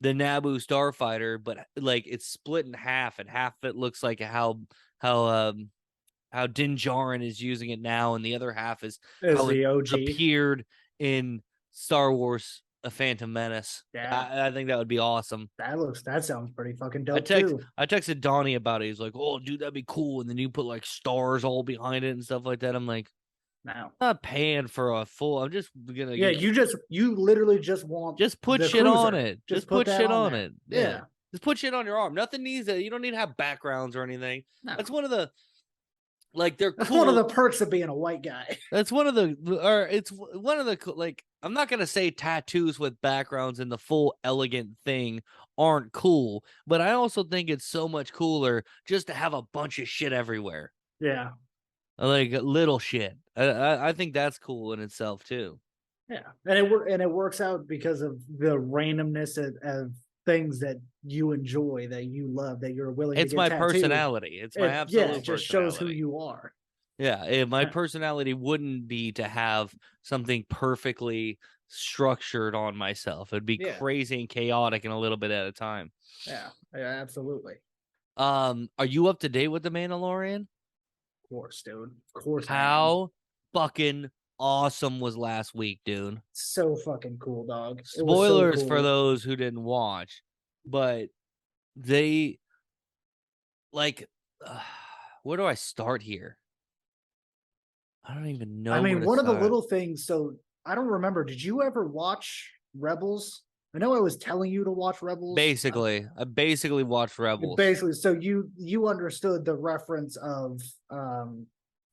the Naboo starfighter, but like it's split in half, and half of it looks like how Din Djarin is using it now, and the other half is how the it OG appeared in Star Wars: A Phantom Menace. Yeah, I think that would be awesome. That sounds pretty fucking dope too. I texted Donnie about it. He's like, "Oh, dude, that'd be cool." And then you put like stars all behind it and stuff like that. I'm like, no, I'm not paying for a full. I'm just gonna. Yeah, you literally just want put the shit cruiser. on it. Just put shit on it. Yeah. Just put shit on your arm. Nothing needs it. You don't need to have backgrounds or anything. No. That's one of the they're That's cool. one of the perks of being a white guy. That's one of the it's one of the I'm not gonna say tattoos with backgrounds and the full elegant thing aren't cool, but I also think it's so much cooler just to have a bunch of shit everywhere. Yeah. Like little shit. I think that's cool in itself too. Yeah, and it works out because of the randomness of things that you enjoy, that you love, that you're willing. It's to get my tattooed. personality. It's my absolute. Yeah, it just shows who you are. Yeah, my personality wouldn't be to have something perfectly structured on myself. It'd be crazy and chaotic and a little bit at a time. Yeah, absolutely. Are you up to date with the Mandalorian? Of course, dude. Of course. How fucking awesome was last week, dude? So fucking cool, dog. Spoilers for those who didn't watch, but they where do I start here? I don't even know. I mean, one of the little things. So I don't remember. Did you ever watch Rebels? I know I was telling you to watch Rebels. Basically, I watched Rebels. Basically, so you understood the reference of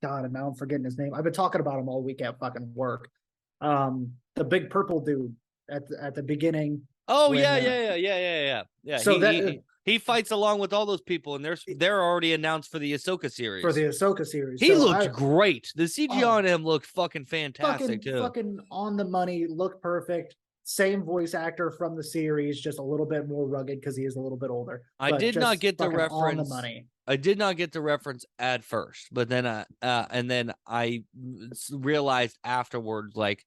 God, and now I'm forgetting his name. I've been talking about him all week at fucking work. The big purple dude at the beginning. Oh when, yeah. So He fights along with all those people, and they're already announced for the Ahsoka series. for the Ahsoka series. He looked great. The CGI on him looked fucking fantastic too. Fucking on the money, looked perfect. Same voice actor from the series, just a little bit more rugged because he is a little bit older. I did not get the reference. On the money. I did not get the reference at first, but then I realized afterwards, like,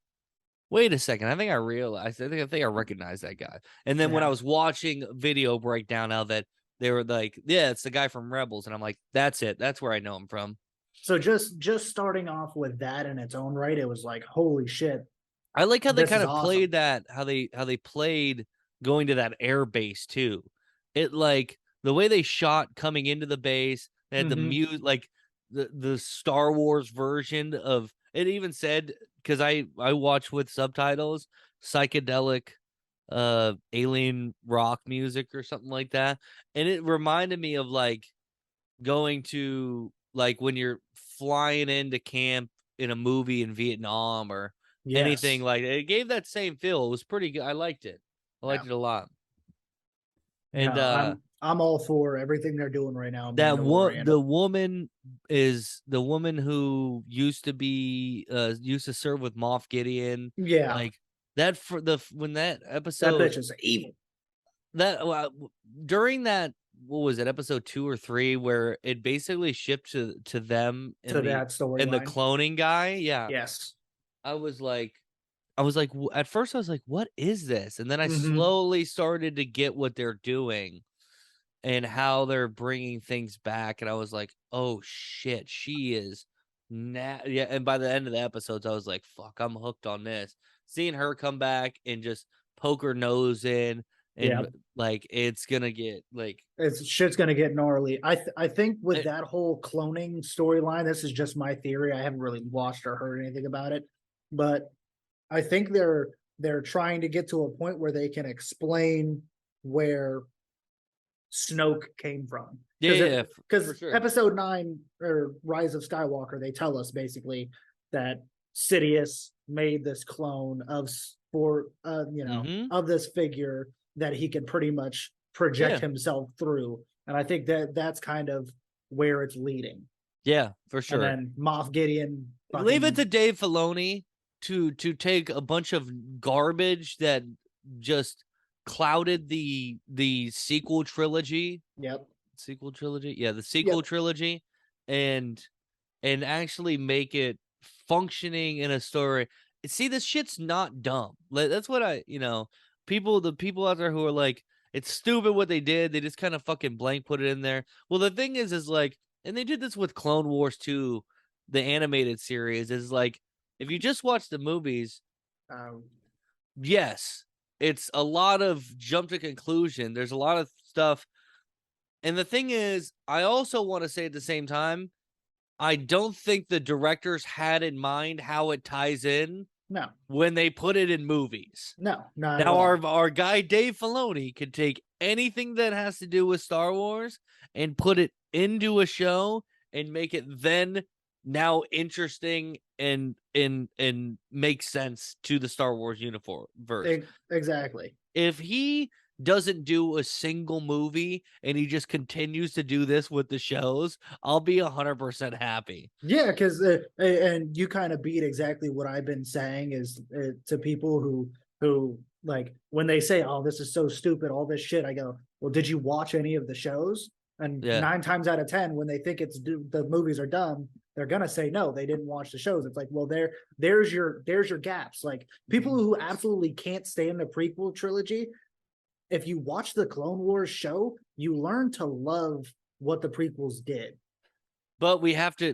wait a second, I think I recognize that guy. And then when I was watching video breakdown now that they were like, yeah, it's the guy from Rebels, and I'm like, that's it. That's where I know him from. So just starting off with that in its own right, it was like, holy shit. I like how they kind of played that, how they played going to that air base too. It like the way they shot coming into the base, they had the music, like the Star Wars version of it. Even said, because I watch with subtitles, psychedelic alien rock music or something like that, and it reminded me of like going to like when you're flying into camp in a movie in Vietnam or anything like that. It gave that same feel. It was pretty good. I liked it. I liked it a lot. And I'm all for everything they're doing right now. The woman who used to serve with Moff Gideon. Yeah, like that when that episode. That bitch is evil. That during that, what was it, episode 2 or 3, where it basically shipped to them in that story and the cloning guy. Yeah. Yes. I was like, at first I was like, what is this? And then I slowly started to get what they're doing and how they're bringing things back. And I was like, oh shit, she is yeah. And by the end of the episodes, I was like, fuck, I'm hooked on this. Seeing her come back and just poke her nose in and like, it's gonna get like, shit's gonna get gnarly. I think with that whole cloning storyline, this is just my theory. I haven't really watched or heard anything about it, but I think they're trying to get to a point where they can explain where Snoke came from. Because episode 9 or Rise of Skywalker, they tell us basically that Sidious made this clone of this figure that he can pretty much project himself through, and I think that's kind of where it's leading. Yeah, for sure. And then Moff Gideon, leave it to Dave Filoni to take a bunch of garbage that just clouded the sequel trilogy. Sequel trilogy. Yeah, the sequel trilogy, and actually make it functioning in a story. See, this shit's not dumb. That's what the people out there who are like, it's stupid what they did. They just kind of fucking blank put it in there. Well, the thing is like, and they did this with Clone Wars 2, the animated series, is like, if you just watch the movies, yes, it's a lot of jump to conclusion. There's a lot of stuff. And the thing is, I also want to say at the same time, I don't think the directors had in mind how it ties in. No. When they put it in movies. No, not now our guy Dave Filoni could take anything that has to do with Star Wars and put it into a show and make it then now interesting and make sense to the Star Wars universe. Exactly. If he doesn't do a single movie and he just continues to do this with the shows, I'll be 100% happy. Yeah, because and you kind of beat exactly what I've been saying is to people who like when they say, oh, this is so stupid, all this shit, I go, well, did you watch any of the shows? And 9 times out of 10, when they think the movies are dumb, they're gonna say no, they didn't watch the shows. It's like, well, there's your gaps. Like people who absolutely can't stand the prequel trilogy, if you watch the Clone Wars show, you learn to love what the prequels did. But we have to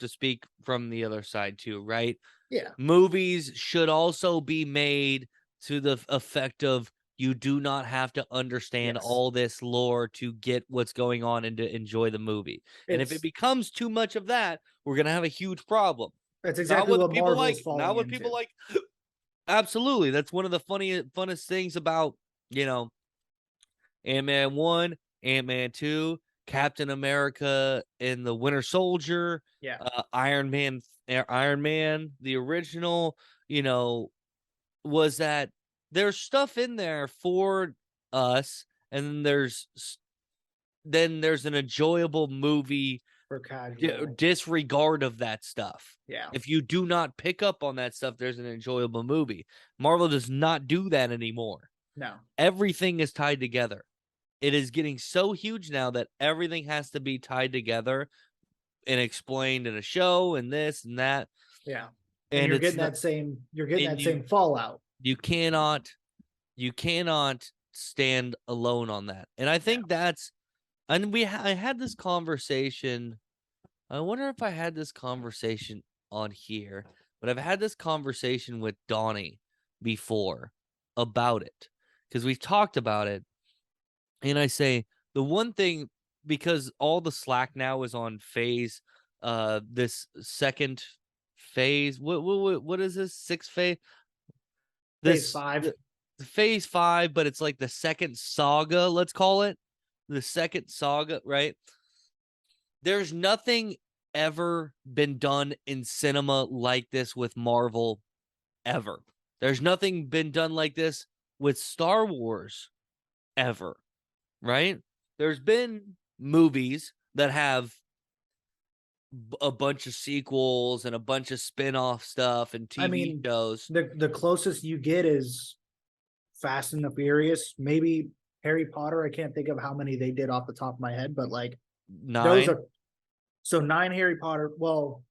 speak from the other side too, right? Yeah. Movies should also be made to the effect of, you do not have to understand all this lore to get what's going on and to enjoy the movie. And if it becomes too much of that, we're going to have a huge problem. That's exactly what people like. Not what people like. Absolutely. That's one of the funnest things about, Ant-Man 1, Ant-Man 2, Captain America and the Winter Soldier, Yeah. Iron Man, the original, was that there's stuff in there for us, and then there's an enjoyable movie For casual. disregard of that stuff. Yeah. If you do not pick up on that stuff, there's an enjoyable movie. Marvel does not do that anymore. No. Everything is tied together. It is getting so huge now that everything has to be tied together and explained in a show and this and that. Yeah. And you're it's getting not, that same. You're getting and that same fallout. you cannot stand alone on that. And I think that's, and I had this conversation. I wonder if I had this conversation on here, but I've had this conversation with Donnie before about it, because we've talked about it. And I say the one thing, because all the slack now is on phase, this second phase. What is this? Sixth phase? Phase 5. Phase 5, but it's like the second saga, let's call it. The second saga, right? There's nothing ever been done in cinema like this with Marvel ever. There's nothing been done like this with Star Wars ever, right? There's been movies that have a bunch of sequels and a bunch of spin-off stuff and TV shows. The closest you get is Fast and the Furious, maybe Harry Potter. I can't think of how many they did off the top of my head, but like 9. those are so 9 Harry Potter. Well,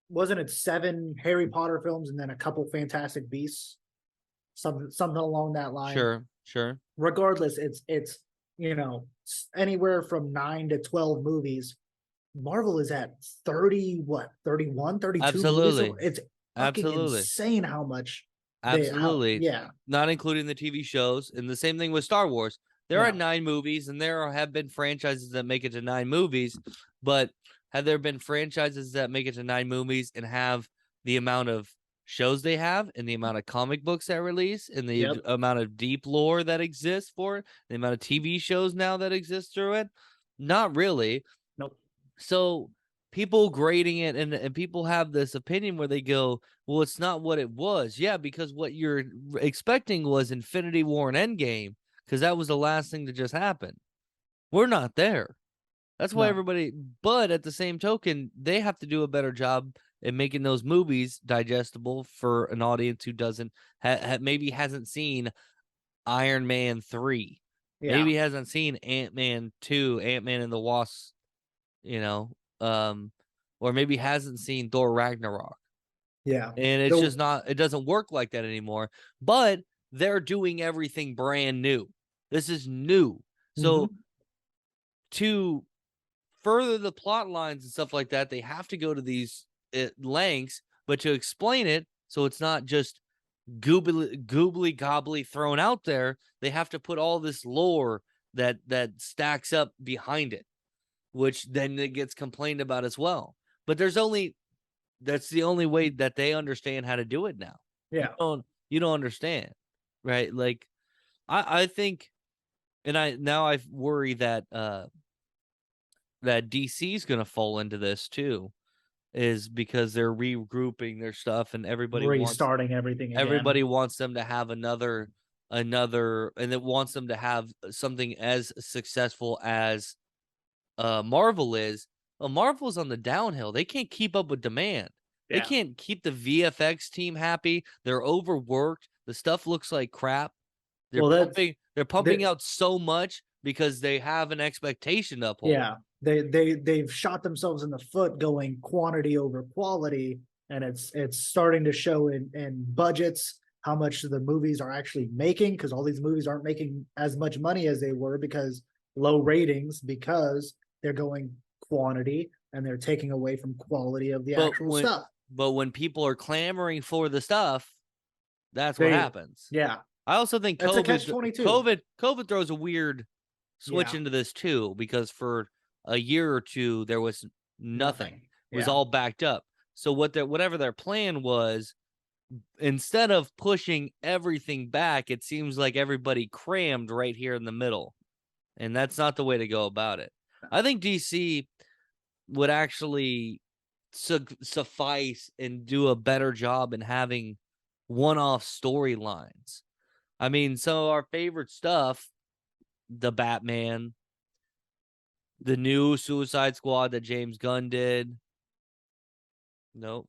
wasn't it 7 Harry Potter films and then a couple Fantastic Beasts? Something along that line. Sure. Regardless, it's anywhere from 9 to 12 movies. Marvel is at 30, 31, 32 Absolutely. movies. It's fucking insane how much. Absolutely. Yeah. Not including the TV shows. And the same thing with Star Wars. There are 9 movies, and there have been franchises that make it to 9 movies. But have there been franchises that make it to 9 movies and have the amount of shows they have, and the amount of comic books that release, and the amount of deep lore that exists for it, the amount of TV shows now that exist through it? Not really. Nope. So people grading it, and people have this opinion where they go, well, it's not what it was. Yeah, because what you're expecting was Infinity War and Endgame, because that was the last thing that just happened. We're not there. That's why everybody, but at the same token, they have to do a better job in making those movies digestible for an audience who doesn't maybe hasn't seen Iron Man 3. Maybe hasn't seen Ant-Man 2, Ant-Man and the Wasp, or maybe hasn't seen Thor Ragnarok. Yeah. And it's just not, it doesn't work like that anymore. But they're doing everything brand new. This is new. So to further the plot lines and stuff like that, they have to go to these lengths, but to explain it so it's not just goobly gobbly thrown out there, they have to put all this lore that stacks up behind it, which then it gets complained about as well. But that's the only way that they understand how to do it now. Yeah. You don't understand, right? Like I think, and I worry that that DC is going to fall into this too, is because they're regrouping their stuff, and everybody restarting everything again. Everybody wants them to have another, and it wants them to have something as successful as Marvel is. Well, Marvel's on the downhill. They can't keep up with demand. They can't keep the VFX team happy. They're overworked. The stuff looks like crap. They're pumping out so much because they have an expectation to uphold. Yeah. They've shot themselves in the foot going quantity over quality, and it's starting to show in budgets how much the movies are actually making, because all these movies aren't making as much money as they were because low ratings, because they're going quantity and they're taking away from quality of the actual stuff. But when people are clamoring for the stuff, that's what happens. Yeah. I also think That's a catch-22. COVID throws a weird switch into this too, because for a year or two there was nothing. It was all backed up. So whatever their plan was, instead of pushing everything back, it seems like everybody crammed right here in the middle. and that's not the way to go about it. I think DC would actually suffice and do a better job in having one-off storylines. I mean, some of our favorite stuff, the Batman, the new Suicide Squad that James Gunn did. Nope.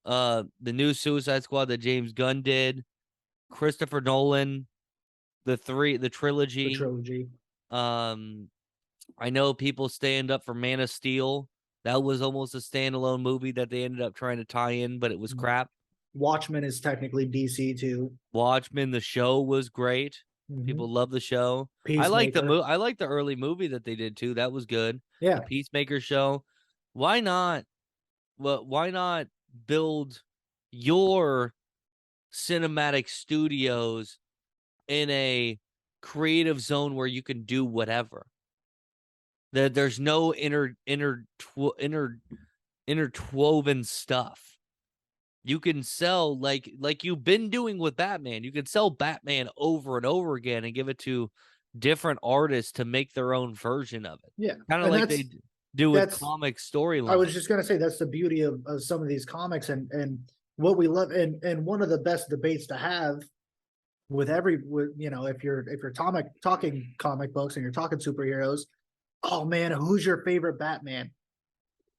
The new Suicide Squad that James Gunn did, Christopher Nolan, the trilogy. The trilogy. I know people stand up for Man of Steel. That was almost a standalone movie that they ended up trying to tie in, but it was crap. Watchmen is technically DC too. Watchmen, the show was great. People love the show. I like the early movie that they did too. That was good. Yeah. The Peacemaker show. Why not? Well, why not build your cinematic studios in a creative zone where you can do whatever? That there's no interwoven stuff. You can sell like you've been doing with Batman. You can sell Batman over and over again and give it to different artists to make their own version of it. Yeah. Kind of like they do with comic storylines. I was just gonna say that's the beauty of some of these comics and what we love and one of the best debates to have with if you're talking comic books and you're talking superheroes, oh man, who's your favorite Batman?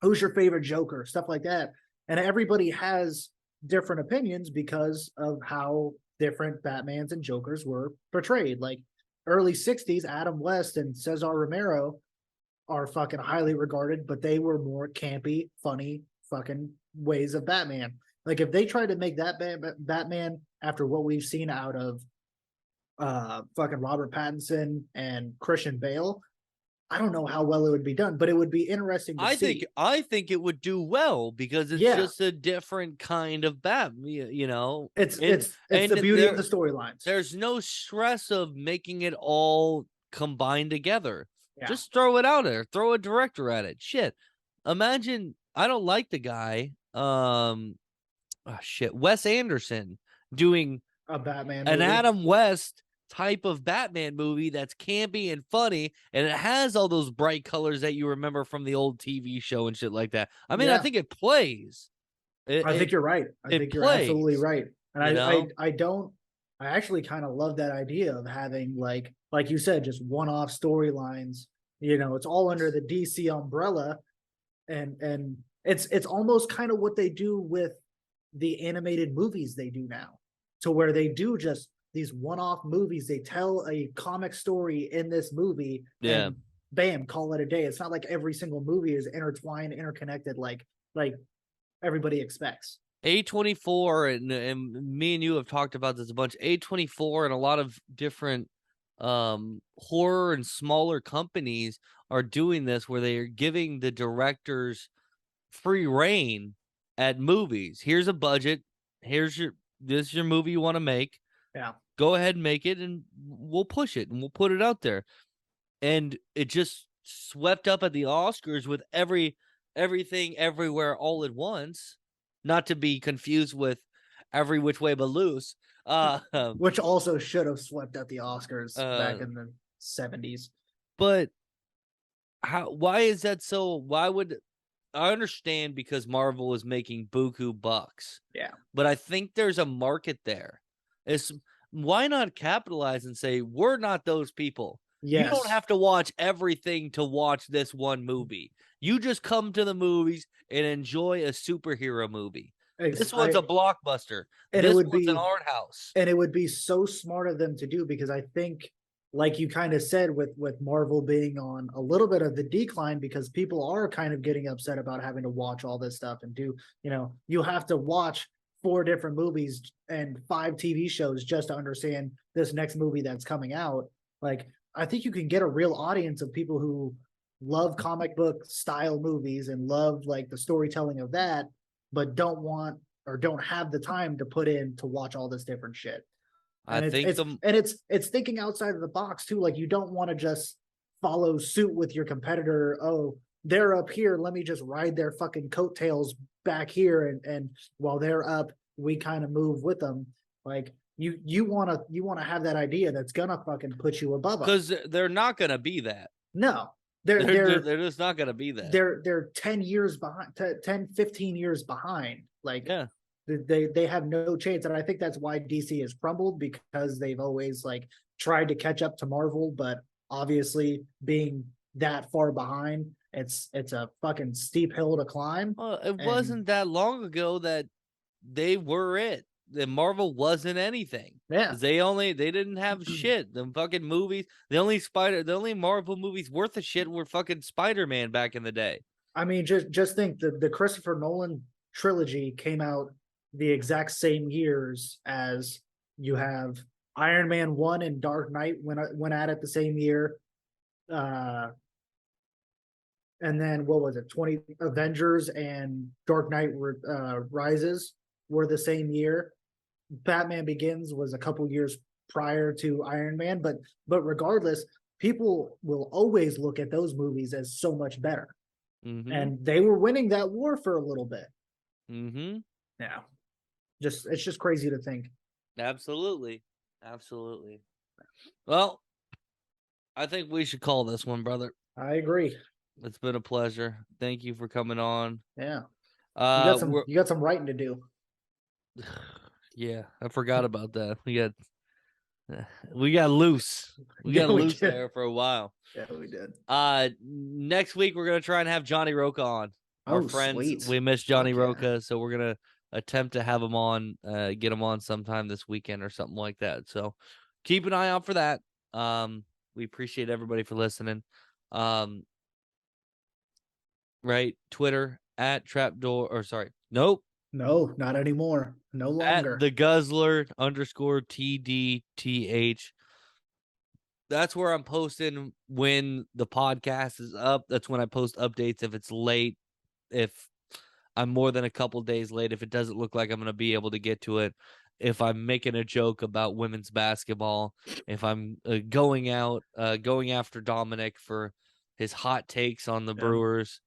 Who's your favorite Joker? Stuff like that. And everybody has different opinions because of how different Batmans and Jokers were portrayed. Like early 60s, Adam West and Cesar Romero are fucking highly regarded, but they were more campy, funny fucking ways of Batman. Like if they tried to make that Batman after what we've seen out of fucking Robert Pattinson and Christian Bale, I don't know how well it would be done, but it would be interesting to see. I think it would do well because it's just a different kind of Batman, It's the beauty of the storylines. There's no stress of making it all combined together. Yeah. Just throw it out there. Throw a director at it. Shit. Imagine I don't like the guy. Wes Anderson doing a Batman an movie. Adam West type of Batman movie that's campy and funny, and it has all those bright colors that you remember from the old TV show and shit like that. I mean, I think it plays. I think you're right. I think you're absolutely right. And I actually kind of love that idea of having like you said, just one-off storylines. It's all under the DC umbrella, and it's almost kind of what they do with the animated movies they do now, to where they do just these one-off movies. They tell a comic story in this movie, and bam, call it a day. It's not like every single movie is intertwined, interconnected, like everybody expects. A24 and me and you have talked about this a bunch. A24 and a lot of different horror and smaller companies are doing this, where they are giving the directors free reign at movies. Here's a budget. This is your movie you want to make. Yeah. Go ahead and make it, and we'll push it and we'll put it out there. And it just swept up at the Oscars with everything everywhere all at once. Not to be confused with Every Which Way But Loose. Which also should have swept at the Oscars back in the 70s. But why is that so? Why would I understand? Because Marvel is making buku bucks. Yeah. But I think there's a market there. Why not capitalize and say, we're not those people. Yes. You don't have to watch everything to watch this one movie. You just come to the movies and enjoy a superhero movie. This one's a blockbuster. And this one's an art house. And it would be so smart of them to do, because I think, like you kind of said, with Marvel being on a little bit of the decline, because people are kind of getting upset about having to watch all this stuff and you have to watch 4 different movies and 5 TV shows just to understand this next movie that's coming out. Like, I think you can get a real audience of people who love comic book style movies and love like the storytelling of that, but don't want or don't have the time to put in to watch all this different shit. And it's thinking outside of the box too. Like, you don't want to just follow suit with your competitor. Oh, they're up here, let me just ride their fucking coattails back here, and while they're up, we kind of move with them. Like, you wanna have that idea that's gonna fucking put you above them. Because they're not gonna be that. No, They're just not gonna be that. they're 10 years behind, 10, 15 years behind. Like, Yeah. they have no chance. And I think that's why DC has crumbled, because they've always like tried to catch up to Marvel, but obviously being that far behind, it's a fucking steep hill to climb. Well, it And- wasn't that long ago that they were it. The Marvel wasn't anything. Yeah. 'Cause they didn't have shit. The fucking movies, the only Marvel movies worth a shit were fucking Spider-Man back in the day. I mean, just think the Christopher Nolan trilogy came out the exact same years as you have Iron Man 1 and Dark Knight went at it the same year. And then what was it? 20 Avengers and Dark Knight Rises were the same year. Batman Begins was a couple years prior to Iron Man, but regardless, people will always look at those movies as so much better. Mhm. And they were winning that war for a little bit. Mhm. Yeah. It's just crazy to think. Absolutely. Absolutely. Well, I think we should call this one, brother. I agree. It's been a pleasure. Thank you for coming on. Yeah. We're- You got some writing to do. yeah, I forgot about that. We got loose. We Yeah, got we loose did. there for a while. Yeah, we did. Next week we're gonna try and have Johnny Roca on. Our Oh, friends, sweet. we miss Johnny Fuck yeah. Roca, so we're gonna attempt to have him on, get him on sometime this weekend or something like that. So keep an eye out for that. We appreciate everybody for listening. Right, Twitter at Trapdoor, or sorry, nope, No, not anymore. No longer. at the Guzzler _TDTH. That's where I'm posting when the podcast is up. That's when I post updates if it's late, if I'm more than a couple days late, if it doesn't look like I'm going to be able to get to it, if I'm making a joke about women's basketball, if I'm going after Dominic for his hot takes on the Yeah. Brewers.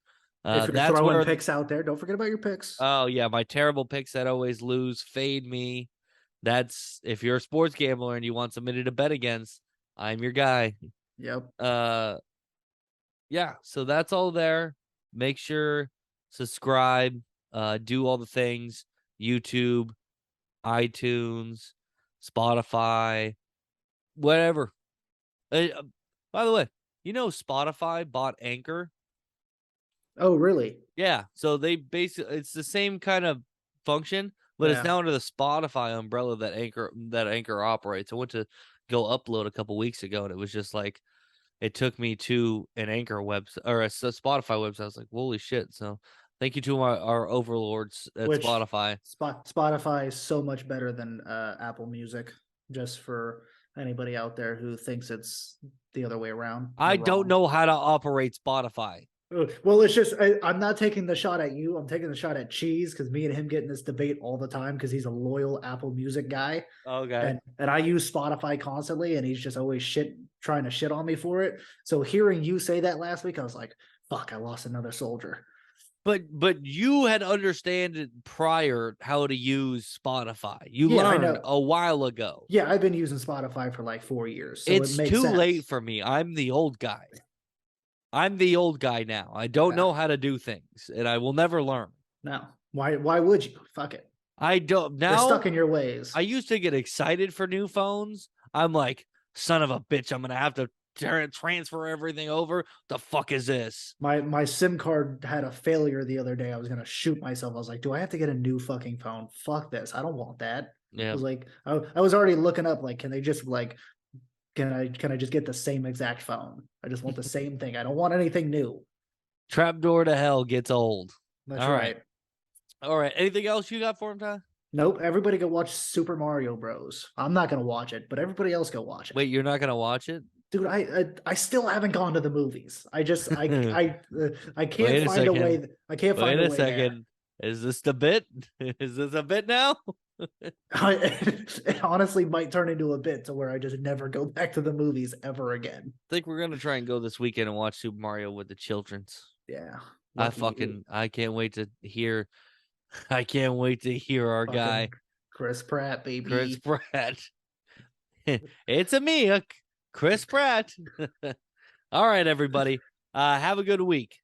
If you're That's throwing where picks out there, don't forget about your picks. Oh yeah, my terrible picks that always lose. Fade me. That's if you're a sports gambler and you want somebody to bet against, I'm your guy. Yep. Yeah, so that's all there. Make sure subscribe, do all the things, YouTube, iTunes, Spotify, whatever. By the way, Spotify bought Anchor. Oh, really? Yeah, so they basically it's the same kind of function, but Yeah. it's now under the Spotify umbrella that Anchor operates. I went to go upload a couple weeks ago, and it was just like it took me to an Anchor website or a Spotify website. I was like, "Holy shit!" So thank you to our overlords at Which- Spotify. Spotify is so much better than Apple Music. Just for anybody out there who thinks it's the other way around. I You're don't wrong. know how to operate Spotify. Well, it's just I'm not taking the shot at you. I'm taking the shot at Cheese, because me and him get in this debate all the time because he's a loyal Apple Music guy, Okay. and I use Spotify constantly, and he's just always trying to shit on me for it. So hearing you say that last week, I was like, "Fuck, I lost another soldier." But you had understood prior how to use Spotify. You Yeah, I learned know. a while ago. Yeah, I've been using Spotify for like 4 years. So It's it makes too sense. late for me. I'm the old guy. I'm the old guy now. I don't know how to do things, and I will never learn. No, why would you? Fuck it. I don't You're now. stuck in your ways. I used to get excited for new phones. I'm like, son of a bitch, I'm gonna have to transfer everything over. The fuck is this? My SIM card had a failure the other day. I was gonna shoot myself. I was like, do I have to get a new fucking phone? Fuck this. I don't want that. I Yeah. was like, I was already looking up, like, can they just like, can I just get the same exact phone? I just want the same thing. I don't want anything new. Trapdoor to hell gets old. That's All right. right. All right. Anything else you got for him, Ty? Nope. Everybody go watch Super Mario Bros. I'm not gonna watch it, but everybody else go watch it. Wait, you're not gonna watch it? Dude, I still haven't gone to the movies. I just I Wait can't a find a way. second. I can't Wait find a a way there. second. Is this the bit? Is this a bit now? It honestly might turn into a bit to where I just never go back to the movies ever again. I think we're gonna try and go this weekend and watch Super Mario with the childrens. Yeah. I can't wait to hear. I can't wait to hear our guy. Chris Pratt, baby. Chris Pratt. It's a me, Chris Pratt. All right, everybody. Have a good week.